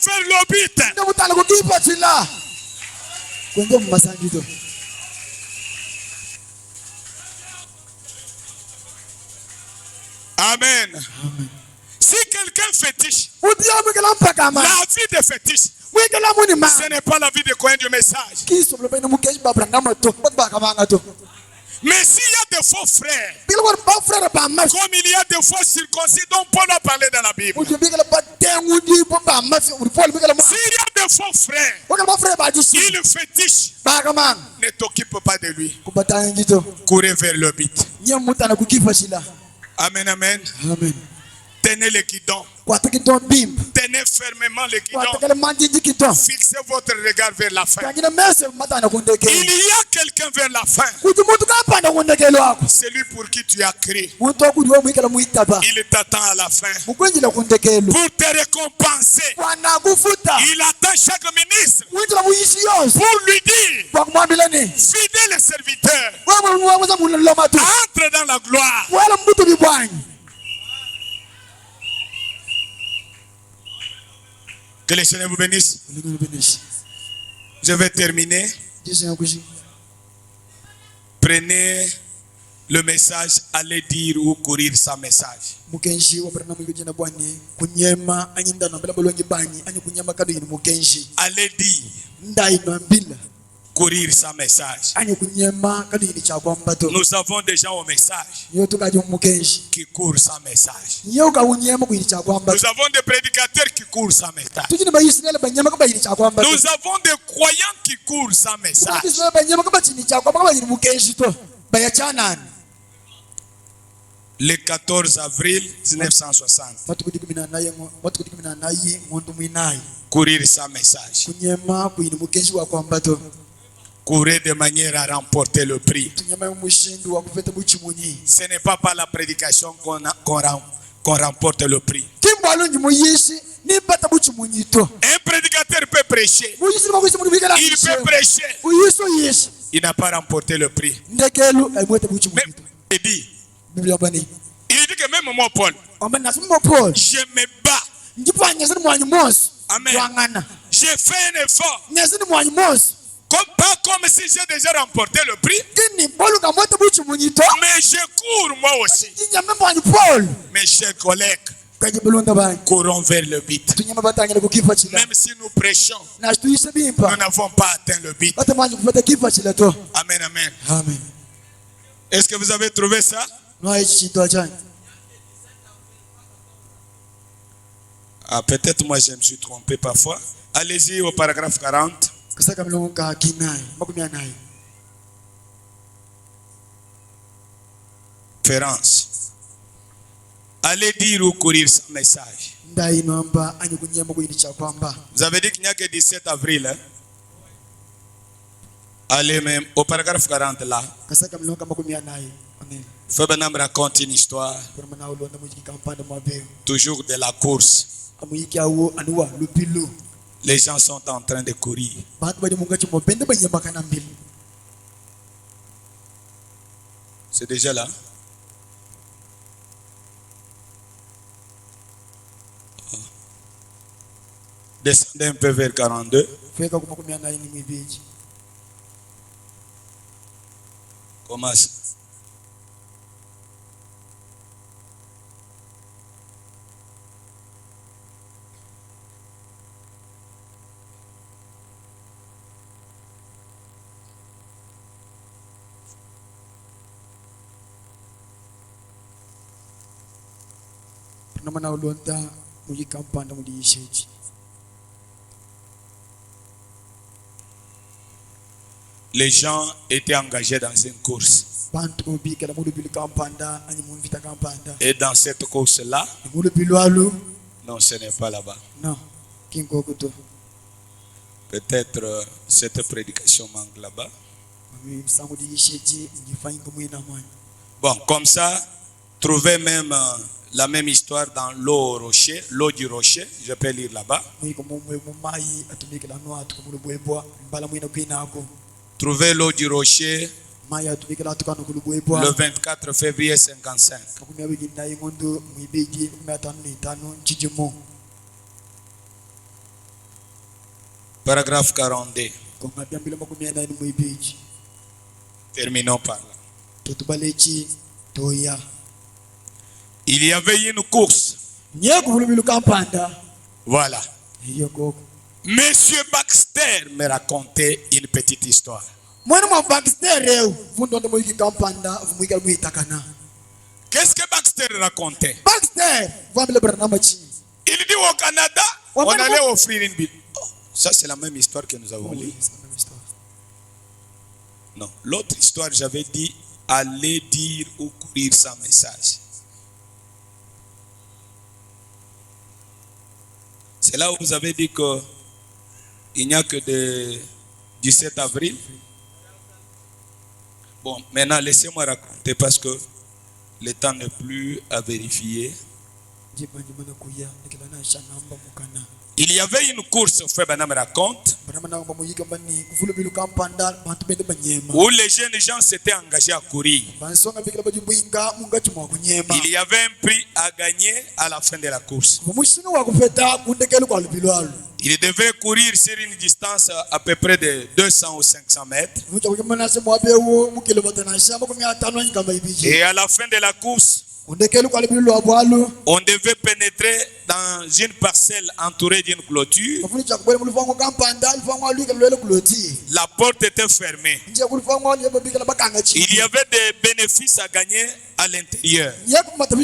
vers le but. Amen. Si quelqu'un fétiche la vie de fétiche, ce n'est pas la vie de croyant du message. Mais s'il y a des faux frères, comme il y a des faux circoncis dont Paul a parlé dans la Bible, s'il y a des faux frères, il fétiche, ne t'occupe pas de lui. Courez vers le but. Amen, amen. Tenez le guidon. Tenez fermement le guidon. Fixez votre regard vers la fin. Il y a quelqu'un vers la fin. Celui pour qui tu as crié. Il t'attend à la fin. Pour te récompenser. Il attend chaque ministre. Pour lui dire, fidèle serviteur, entre dans la gloire. Que le Seigneur vous bénisse. Je vais terminer. Prenez le message, allez dire ou courir sans message. Allez dire, courir sans message. Nous avons des gens au message qui courent sans message. Nous avons des prédicateurs qui courent sans message. Nous avons des croyants qui courent sans message. Le 14 avril 1960. Courir sans message. Courir de manière à remporter le prix. Ce n'est pas par la prédication qu'on remporte le prix. Un prédicateur peut prêcher. Il peut prêcher. Il n'a pas remporté le prix. Même, il dit que même moi, Paul, je me bats. Amen. J'ai fait un effort. Pas comme si j'ai déjà remporté le prix. Mais je cours moi aussi. Mes chers collègues, courons vers le but. Même si nous prêchons, nous n'avons pas atteint le but. Amen, amen. Est-ce que vous avez trouvé ça? Ah, peut-être moi je me suis trompé parfois. Allez-y au paragraphe 40. Conférence. Allez dire ou courir sans message. Vous avez dit qu'il n'y a que 17 avril. Hein? Allez même au paragraphe 40 là. Fabenam raconte une histoire. Toujours de la course. Les gens sont en train de courir. C'est déjà là. Descendez un peu vers 42. Commence. Les gens étaient engagés dans une course. Et dans cette course-là, non, ce n'est pas là-bas. Peut-être cette prédication manque là-bas. Bon, comme ça, trouvez même la même histoire dans l'eau du rocher. Je peux lire là-bas. Trouvez l'eau du rocher Le 24 février 55. Paragraphe 42. Terminons par là. Il y avait une course. Voilà. Monsieur Baxter me racontait une petite histoire. Qu'est-ce que Baxter racontait? Il dit au Canada, on allait offrir une Bible. Oh, ça c'est la même histoire que nous avons lue. Non, l'autre histoire, j'avais dit aller dire ou courir sans message. C'est là où vous avez dit que il n'y a que de 17 avril. Bon, maintenant laissez-moi raconter parce que le temps n'est plus à vérifier. Il y avait une course, Frère Branham raconte, où les jeunes gens s'étaient engagés à courir. Il y avait un prix à gagner à la fin de la course. Il devait courir sur une distance à peu près de 200 ou 500 mètres. Et à la fin de la course, on devait pénétrer dans une parcelle entourée d'une clôture. La porte était fermée. Il y avait des bénéfices à gagner à l'intérieur. Maintenant,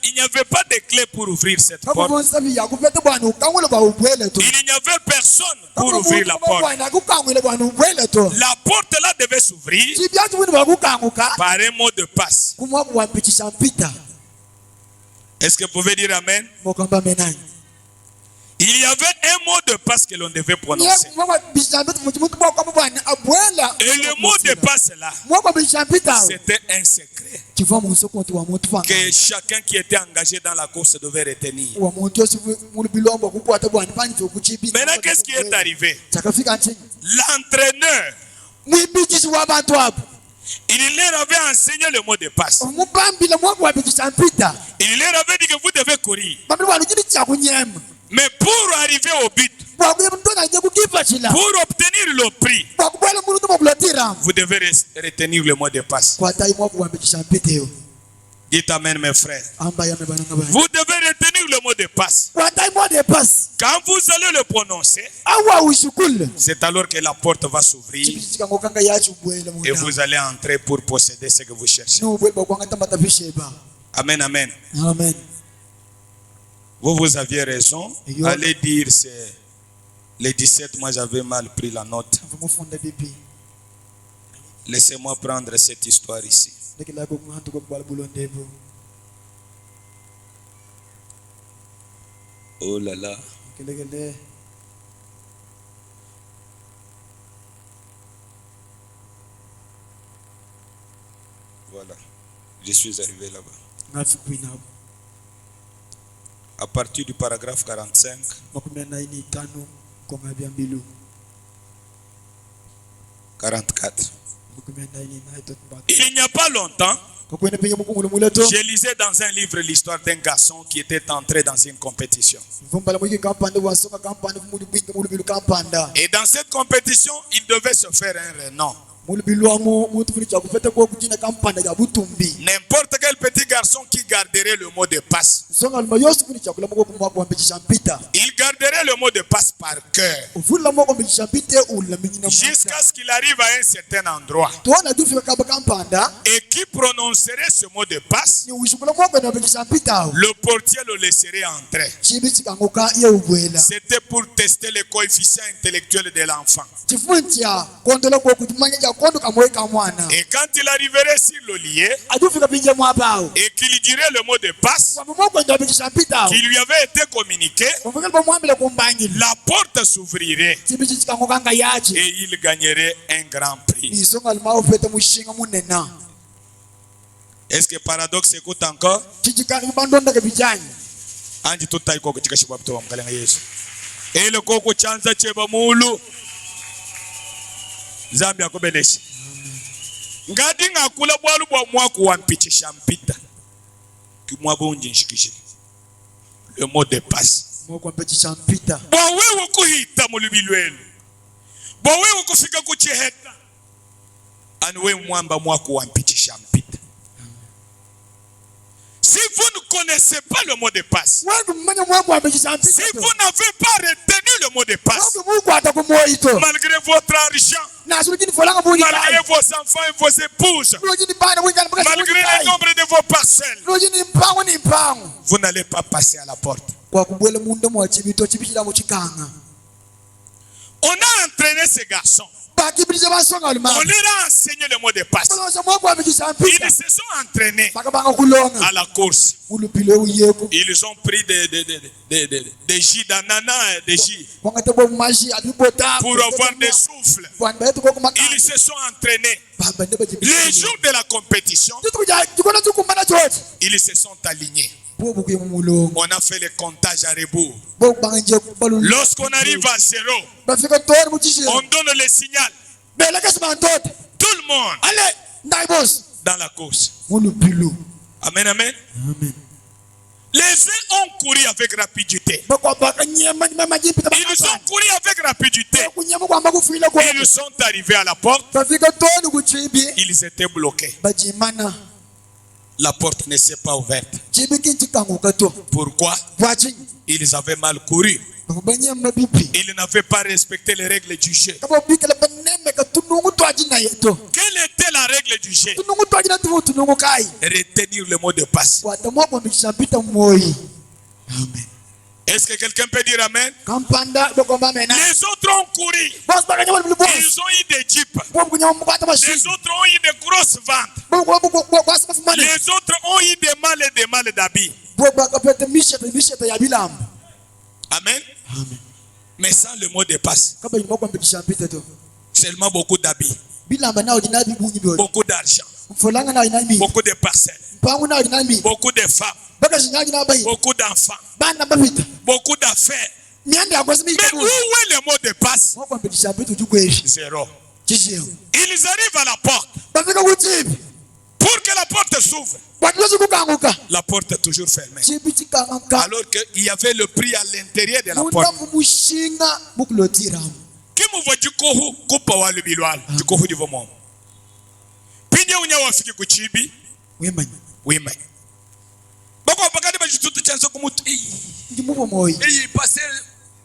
il n'y avait pas de clé pour ouvrir cette porte. Il n'y avait personne pour ouvrir la porte. La porte là devait s'ouvrir par un mot de passe. Est-ce que vous pouvez dire Amen? Il y avait un mot de passe que l'on devait prononcer. Et le mot de passe là, c'était un secret que chacun qui était engagé dans la course devait retenir. Maintenant, qu'est-ce qui est arrivé? L'entraîneur, il leur avait enseigné le mot de passe. Il leur avait dit que vous devez courir. Mais pour arriver au but, pour obtenir le prix, vous devez retenir le mot de passe. Dites Amen, mes frères. Vous devez retenir le mot de passe. Quand vous allez le prononcer, c'est alors que la porte va s'ouvrir et vous allez entrer pour posséder ce que vous cherchez. Amen, amen. Amen. Vous aviez raison. Allez dire c'est les 17, moi j'avais mal pris la note. Laissez-moi prendre cette histoire ici. Oh là là. Voilà. Je suis arrivé là-bas. À partir du paragraphe 45. Il n'y a pas longtemps, je lisais dans un livre l'histoire d'un garçon qui était entré dans une compétition. Et dans cette compétition, il devait se faire un renom. N'importe quel petit garçon qui garderait le mot de passe, il garderait le mot de passe par cœur jusqu'à ce qu'il arrive à un certain endroit et qui prononcerait ce mot de passe, le portier le laisserait entrer. C'était pour tester le coefficient intellectuel de l'enfant. Et quand il arriverait sur le lieu et qu'il dirait le mot de passe qui lui avait été communiqué, la porte s'ouvrirait et il gagnerait un grand prix. Est-ce que paradoxe écoute encore? Et le coco chanza cheba mulu. Nzambe akobeleshe. Ngadi ngakula bwalu bwa mwaku wampitisha mpita. Kimwabonje nshikishe. Le mot de passe. Mwaku wampitisha mpita. Bwa wewe kuhita mulubilwelu. Bwa wewe kufika kuchiheta. Anwe mwamba mwaku wampitisha mpita. Si vous ne connaissez pas le mot de passe, si vous n'avez pas retenu le mot de passe, malgré votre argent, malgré vos enfants et vos épouses, malgré le nombre de vos parcelles, vous n'allez pas passer à la porte. On a entraîné ces garçons. On leur a enseigné le mot de passe. Ils se sont entraînés à la course. Ils ont pris des jus d'ananas, des jus pour avoir des souffles. Ils se sont entraînés. Les jours de la compétition, ils se sont alignés. On a fait le comptage à rebours. Lorsqu'on arrive à 0, on donne le signal. Tout le monde dans la course. Amen, amen. Les uns ont couru avec rapidité. Ils ont couru avec rapidité. Ils sont arrivés à la porte. Ils étaient bloqués. La porte ne s'est pas ouverte. Pourquoi? Ils avaient mal couru. Ils n'avaient pas respecté les règles du jeu. Quelle était la règle du jeu? Retenir le mot de passe. Est-ce que quelqu'un peut dire amen? Les autres ont couru. Ils ont eu des jeeps. Les autres ont eu des grosses ventes. Les autres ont eu des mâles d'habits. Amen. Mais sans le mot de passe, seulement beaucoup d'habits, beaucoup d'argent, beaucoup de parcelles, beaucoup de femmes, beaucoup d'enfants, beaucoup d'affaires. Mais où est le mot de passe? Zéro. Ils arrivent à la porte. Pour que la porte s'ouvre, la porte est toujours fermée. Alors qu'il y avait le prix à l'intérieur de la porte. Qui me voit du kohu, coupa wa le bilwal, du kohu du vomon. Pinya unya wafiki kuchibi, wima. Bako apakade ba jututu chanso kumutu. Eyi passe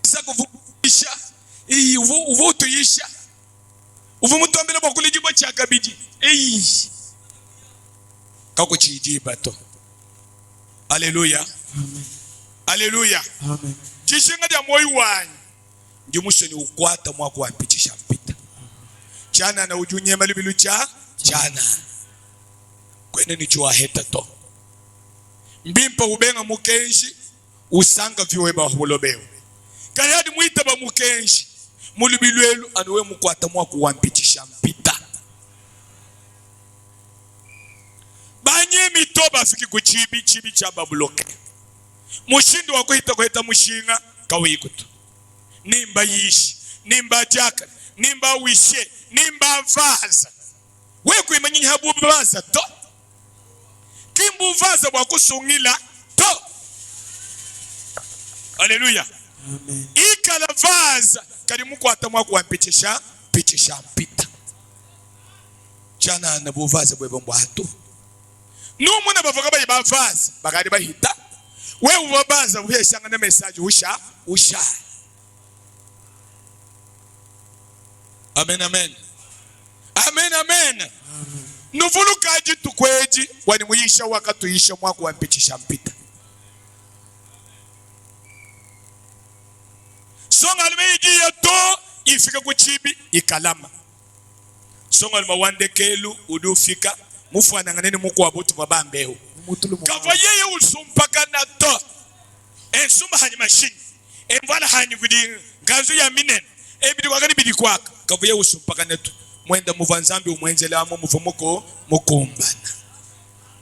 ça que vous isha, eyi vous tu isha. Vous me tombez là pour que les gens chakabidi. Eyi. Kako chiji bato. Alléluia. Alléluia. Amen. Chishinga dia moyo wanyu. Ndimusho ni ukwata mwako wampitisha mpita. Chana na ujunye malibilu cha chana. Kwene ni chua heta to. Mbimpa ubenga mukenshi usanga viwe ba hulobeo. Kayadi muita ba mukenshi mulibilwelu anuwe mukwata mwako wampitisha mpita. Banye mitoba fiki kuchibi chibi chaba bloke. Mushindi wako hita mushinga kawikutu. Nimba yishi, nimba jaka, nimba wishe, nimba vaza. Weku imanyi habu vaza to. Kimbu vaza wakusungila to. Haleluya. Amen. Ikala vaza karimu kwa atamwa kuwampitisha mpita. Chana nabu vaza bwebo mbwatu. Numuna bavugaba yibavaza bagari bahita. Wewe ubabaza uheshanga na message usha. Amen, amen. Amen, amen. Nuvulu kaji tukweji wani muyisha wakatuisha mwaku wampitisha mpita. Songa almeji yato ifika kuchibi ikalama. Songa almawande kelu udufika mufwana nganeni muku wabutu mabambeo. Kava yeye usumpaka na to. Ensuma hanyi machine. Envala hanyi kudi ngazu ya minen. Ebidi wakani bidi kwaka. Kava yeye usumpaka netu. Mwenda muvanzambi umwenzele amo mufumuko mukumbana.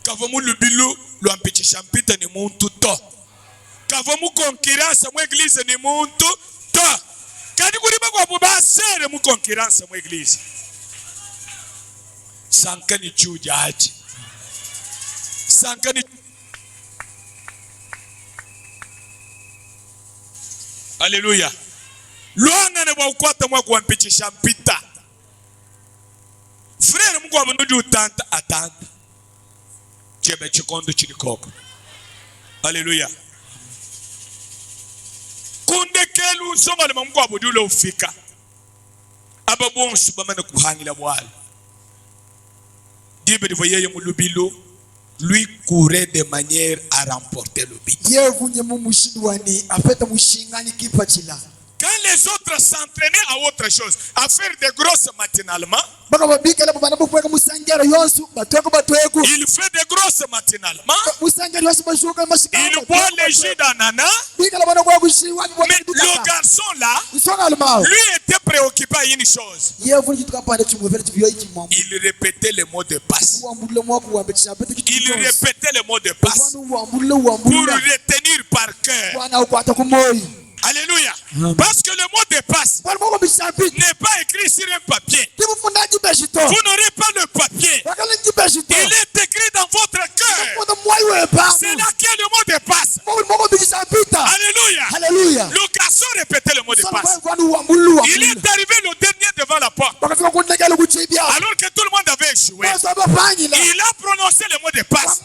Kava mulubilu luampitisha mpita ni muntu to. Kava mukonkiransa mweglize ni muntu to. Kadi kuriba kwa bubasere mukonkiransa mweglize. Sankani chujaji. Sankani. Alléluia. Luanga ne wakwata mwa kuampitisha mpita. Frère Mungu abunudu utanta atanta. Chebe chikondo chilikoko. Alléluia. Kunde kelu songa le Mungu abudu le ufika. Ababonsu bamana kuhangila bwala. Dibe de voyez mulubilo. Lui courait de manière à remporter le but. Quand les autres s'entraînaient à autre chose, à faire des grosses matinalement, il fait des grosses matinalement, il boit les jus d'ananas, mais le garçon là, lui était préoccupé à une chose. Il répétait les mots de passe. Il répétait les mots de passe pour retenir par cœur. Alléluia. Parce que le mot de passe n'est pas écrit sur un papier. Vous n'aurez pas le papier. Il est écrit dans votre cœur. C'est là qu'il y a le mot de passe. Alléluia. Le garçon répétait le mot de passe. Il est arrivé le dernier devant la porte. Alors que tout le monde avait échoué. Il a prononcé le mot de passe.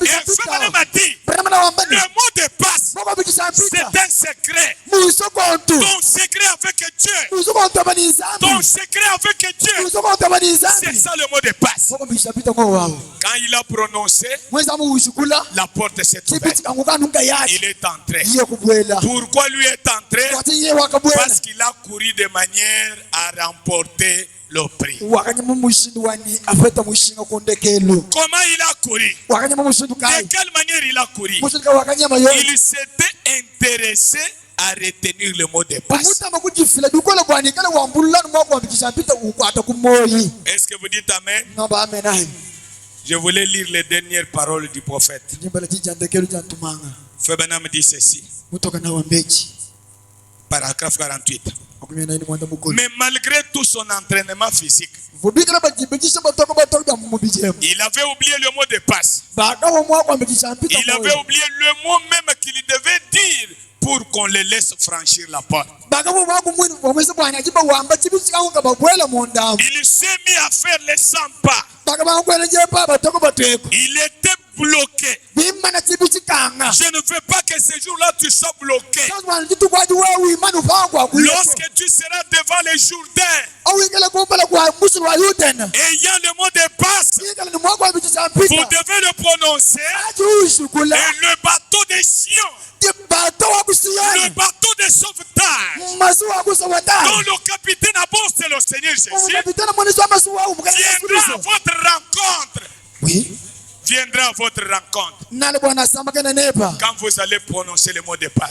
Et Fabana m'a dit, le mot de passe, c'est un secret. Ton secret avec Dieu. Ton secret avec Dieu. C'est ça le mot de passe. Quand il a prononcé, la porte s'est ouverte. Il est entré. Pourquoi lui est entré? Parce qu'il a couru de manière à remporter le prix. Comment il a couru? De quelle manière il a couru? Il s'était intéressé à retenir le mot de passe. Est-ce que vous dites Amen? Je voulais lire les dernières paroles du prophète. Febana me dit ceci. Paragraphe 48. Mais malgré tout son entraînement physique, il avait oublié le mot de passe. Il avait oublié le mot même qu'il devait dire pour qu'on le laisse franchir la porte. Il s'est mis à faire les 100 pas. Il était bloqué. Je ne veux pas que ce jour-là tu sois bloqué. Lorsque tu seras devant les Jourdains, ayant le mot de passe, vous devez le prononcer. Et le bateau des Sion, le bateau de sauvetage, dont le capitaine à bord, c'est le Seigneur Jésus, viendra à votre rencontre. Oui. Viendra à votre rencontre. Quand vous allez prononcer le mot de passe,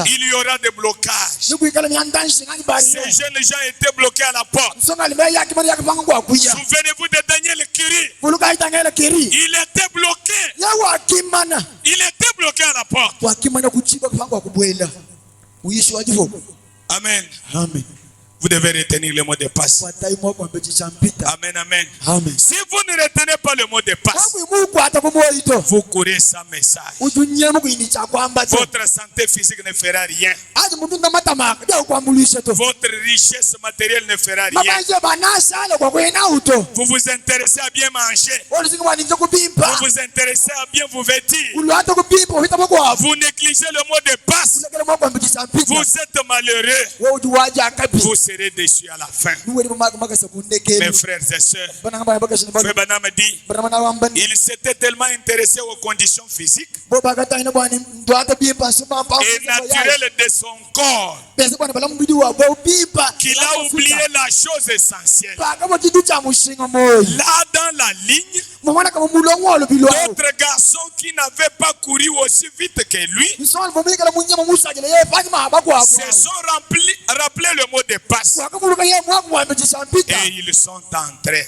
il y aura des blocages. Ces jeunes gens étaient bloqués à la porte. Souvenez-vous de Daniel Kiri. Il était bloqué. Il était bloqué à la porte. Amen. Amen. Vous devez retenir le mot de passe. Amen, amen. Si vous ne retenez pas le mot de passe, vous courez sans message. Votre santé physique ne fera rien. Votre richesse matérielle ne fera rien. Vous vous intéressez à bien manger. Vous vous intéressez à bien vous vêtir. Vous négligez le mot de passe. Vous êtes malheureux. Vous serez déçus à la fin. Mes frères et sœurs, Frère Branham dit, il s'était tellement intéressé aux conditions physiques et naturelles de son corps qu'il a oublié la chose essentielle. Là dans la ligne, D'autres garçons qui n'avaient pas couru aussi vite que lui se sont rappelés le mot de passe. Et ils sont entrés.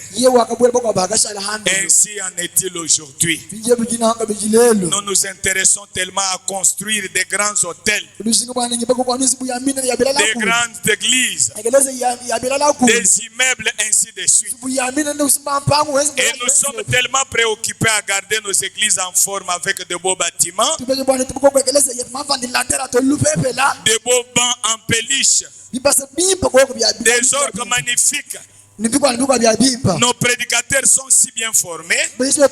Ainsi en est-il aujourd'hui. Nous nous intéressons tellement à construire des grands hôtels, des grandes églises, des immeubles, ainsi de suite. Et nous sommes tellement préoccupés à garder nos églises en forme avec de beaux bâtiments, de beaux bancs en peluche, des orgues magnifiques. Nos prédicateurs sont si bien formés. Ils ont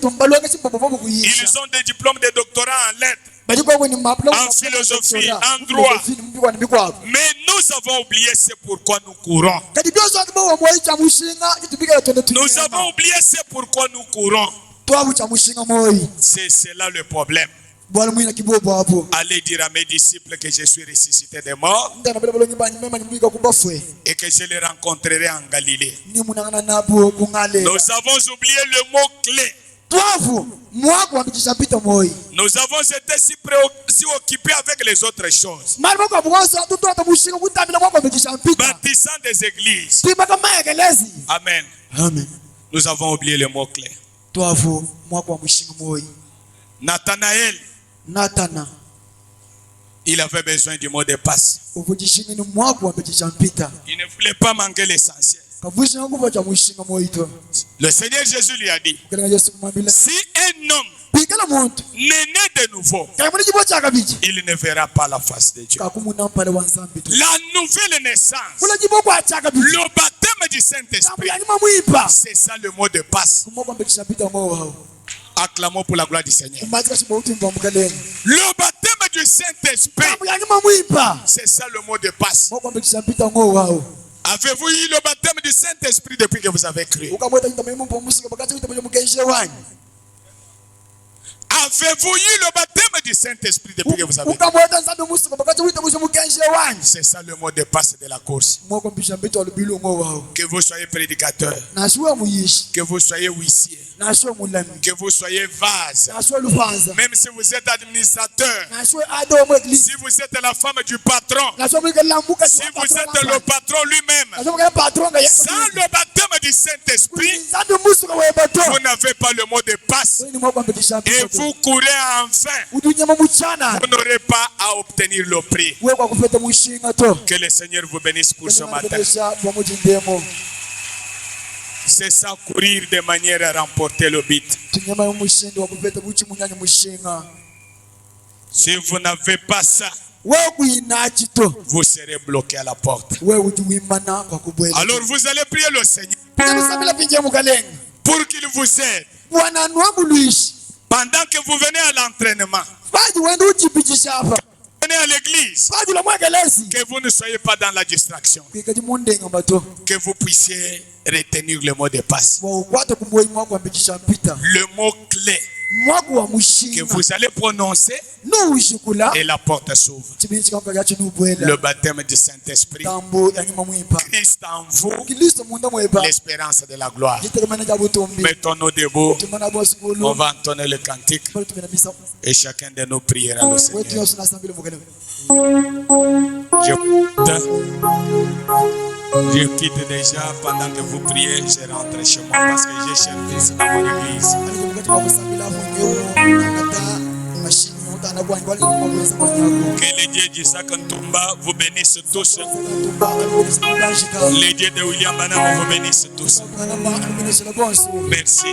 des diplômes de doctorat en lettres, en philosophie, en droit. Mais nous avons oublié c'est pourquoi nous courons. Nous avons oublié c'est pourquoi nous courons. C'est cela le problème. Allez dire à mes disciples que je suis ressuscité des morts et que je les rencontrerai en Galilée. Nous avons oublié le mot clé. Nous avons été si occupés avec les autres choses, bâtissant des églises. Amen. Nous avons oublié le mot clé. Nathanaël, il avait besoin du mot de passe. Il ne voulait pas manquer l'essentiel. Le Seigneur Jésus lui a dit, si un homme n'est né de nouveau, il ne verra pas la face de Dieu. La nouvelle naissance, le baptême du Saint-Esprit, c'est ça le mot de passe. Acclamons pour la gloire du Seigneur. Le baptême du Saint-Esprit, c'est ça le mot de passe. Avez-vous eu le baptême du Saint-Esprit depuis que vous avez cru? Avez-vous eu le baptême du Saint-Esprit depuis que vous avez cru? C'est ça le mot de passe de la course. Que vous soyez prédicateur, que vous soyez huissier, que vous soyez vase, même si vous êtes administrateur, si vous êtes la femme du patron, si vous êtes le patron lui-même, sans le baptême du Saint-Esprit, vous n'avez pas le mot de passe et vous courez enfin. Vous n'aurez pas à obtenir le prix. Que le Seigneur vous bénisse pour ce matin. C'est ça, courir de manière à remporter le but. Si vous n'avez pas ça, vous serez bloqué à la porte. Alors vous allez prier le Seigneur pour qu'il vous aide. Pendant que vous venez à l'entraînement, venez à l'église, que vous ne soyez pas dans la distraction, que vous puissiez retenir le mot de passe, le mot clé que vous allez prononcer et la porte s'ouvre. Le baptême du Saint-Esprit, Christ en vous, l'espérance de la gloire. Mettons-nous debout, on va entonner le cantique et chacun de nous priera le Seigneur. Je quitte déjà pendant que vous priez, je rentre chez moi parce que j'ai servi dans mon église. Que les dieux d'Isaac Ntumba vous bénissent tous. Les dieux de William Banam vous bénissent tous. Merci.